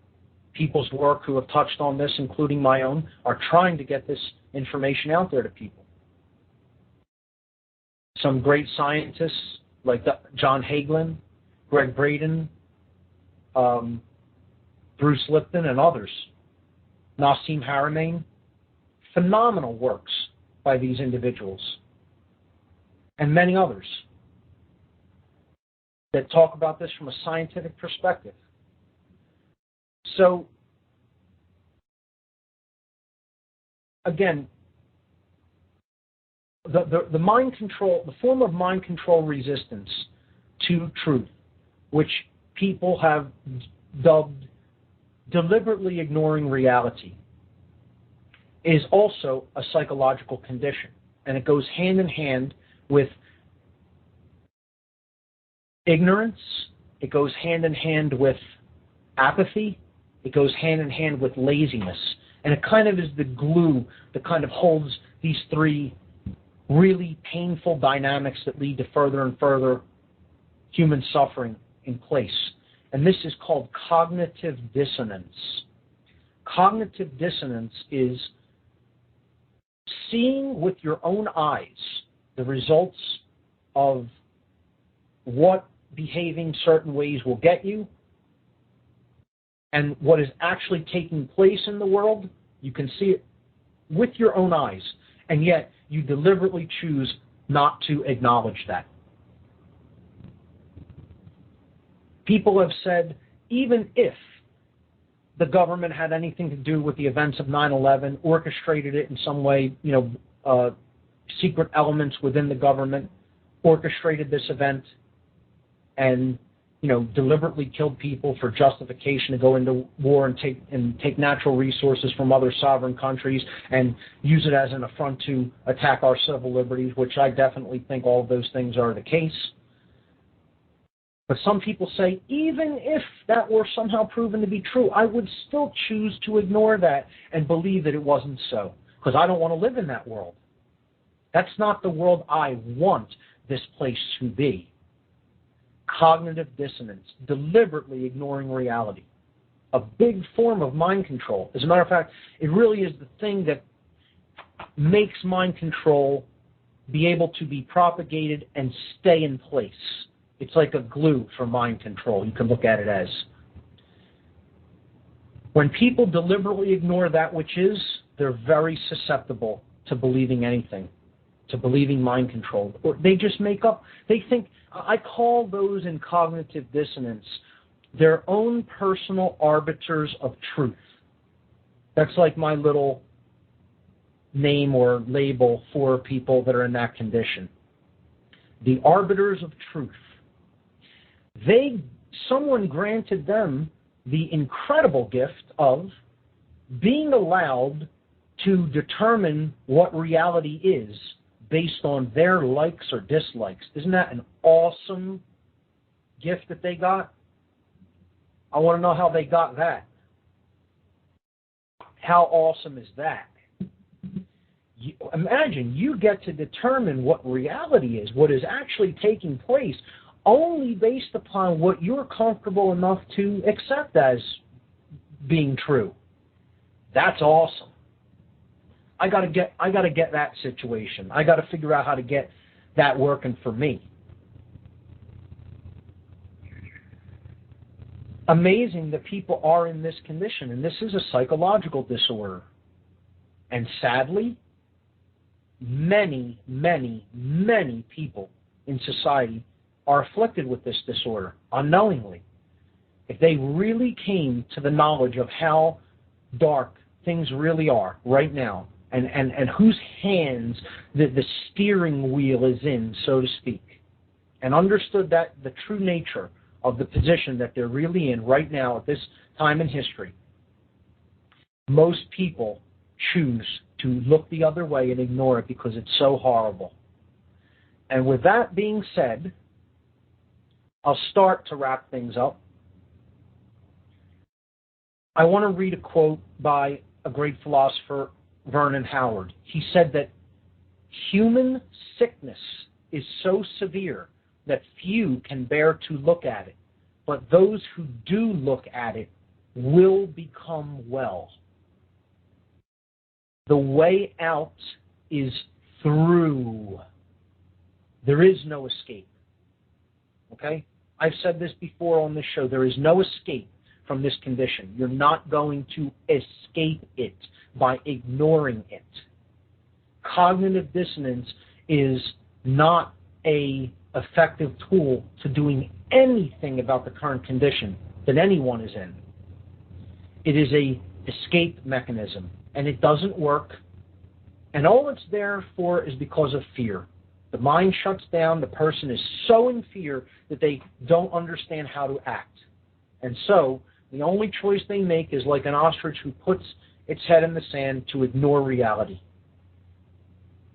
people's work who have touched on this, including my own, are trying to get this information out there to people. Some great scientists like John Hagelin, Greg Braden, Bruce Lipton, and others, Nassim Haramein, phenomenal works by these individuals, and many others that talk about this from a scientific perspective. So, again, the mind control, the form of mind control resistance to truth, which people have dubbed deliberately ignoring reality, is also a psychological condition. And it goes hand in hand with ignorance. It goes hand in hand with apathy. It goes hand in hand with laziness. And it kind of is the glue that kind of holds these three really painful dynamics that lead to further and further human suffering in place. And this is called cognitive dissonance. Cognitive dissonance is seeing with your own eyes the results of what behaving certain ways will get you, and what is actually taking place in the world. You can see it with your own eyes, and yet you deliberately choose not to acknowledge that. People have said, even if the government had anything to do with the events of 9/11, orchestrated it in some way, secret elements within the government orchestrated this event and, deliberately killed people for justification to go into war and take natural resources from other sovereign countries and use it as an affront to attack our civil liberties, which I definitely think all of those things are the case. But some people say, even if that were somehow proven to be true, I would still choose to ignore that and believe that it wasn't so, because I don't want to live in that world. That's not the world I want this place to be. Cognitive dissonance, deliberately ignoring reality, a big form of mind control. As a matter of fact, it really is the thing that makes mind control be able to be propagated and stay in place. It's like a glue for mind control. You can look at it as. When people deliberately ignore that which is, they're very susceptible to believing anything, to believing mind control. Or they just make up, they think, I call those in cognitive dissonance their own personal arbiters of truth. That's like my little name or label for people that are in that condition. The arbiters of truth. Someone granted them the incredible gift of being allowed to determine what reality is based on their likes or dislikes. Isn't that an awesome gift that they got? I want to know how they got that. How awesome is that? Imagine you get to determine what reality is, what is actually taking place, only based upon what you're comfortable enough to accept as being true. That's awesome. I gotta get that situation. I gotta figure out how to get that working for me. Amazing that people are in this condition, and this is a psychological disorder. And sadly, many, many, many people in society are afflicted with this disorder unknowingly. If they really came to the knowledge of how dark things really are right now, and whose hands the steering wheel is in, so to speak, and understood that the true nature of the position that they're really in right now at this time in history, most people choose to look the other way and ignore it because it's so horrible. And with that being said, I'll start to wrap things up. I want to read a quote by a great philosopher, Vernon Howard. He said that human sickness is so severe that few can bear to look at it, but those who do look at it will become well. The way out is through. There is no escape. Okay? I've said this before on this show. There is no escape from this condition. You're not going to escape it by ignoring it. Cognitive dissonance is not an effective tool to doing anything about the current condition that anyone is in. It is an escape mechanism, and it doesn't work. And all it's there for is because of fear. The mind shuts down. The person is so in fear that they don't understand how to act. And so the only choice they make is like an ostrich who puts its head in the sand to ignore reality.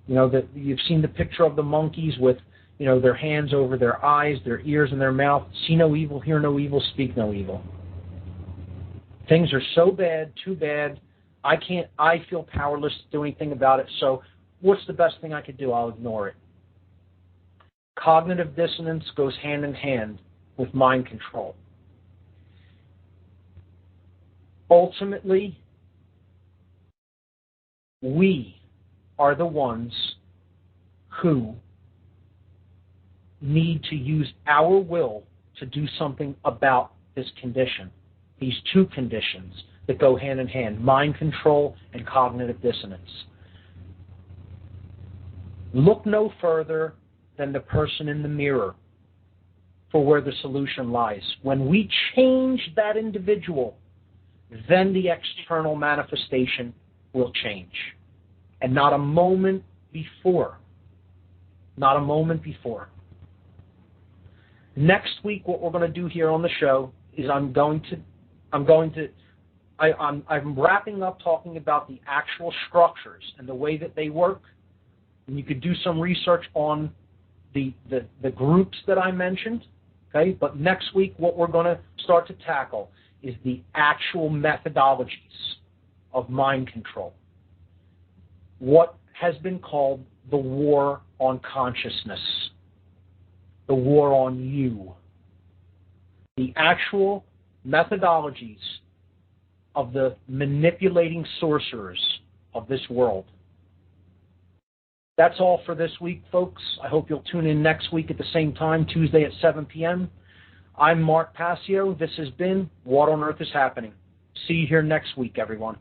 You know, that you've seen the picture of the monkeys with, you know, their hands over their eyes, their ears, and their mouth. See no evil, hear no evil, speak no evil. Things are so bad, too bad. I feel powerless to do anything about it, so what's the best thing I could do? I'll ignore it. Cognitive dissonance goes hand in hand with mind control. Ultimately, we are the ones who need to use our will to do something about this condition, these two conditions that go hand in hand, mind control and cognitive dissonance. Look no further than the person in the mirror for where the solution lies. When we change that individual, then the external manifestation will change. And not a moment before. Not a moment before. Next week, what we're going to do here on the show is I'm wrapping up talking about the actual structures and the way that they work. And you could do some research on the groups that I mentioned. Okay, but next week, what we're going to start to tackle is the actual methodologies of mind control. What has been called the war on consciousness, the war on you. The actual methodologies of the manipulating sorcerers of this world. That's all for this week, folks. I hope you'll tune in next week at the same time, Tuesday at 7 p.m. I'm Mark Passio. This has been What on Earth is Happening. See you here next week, everyone.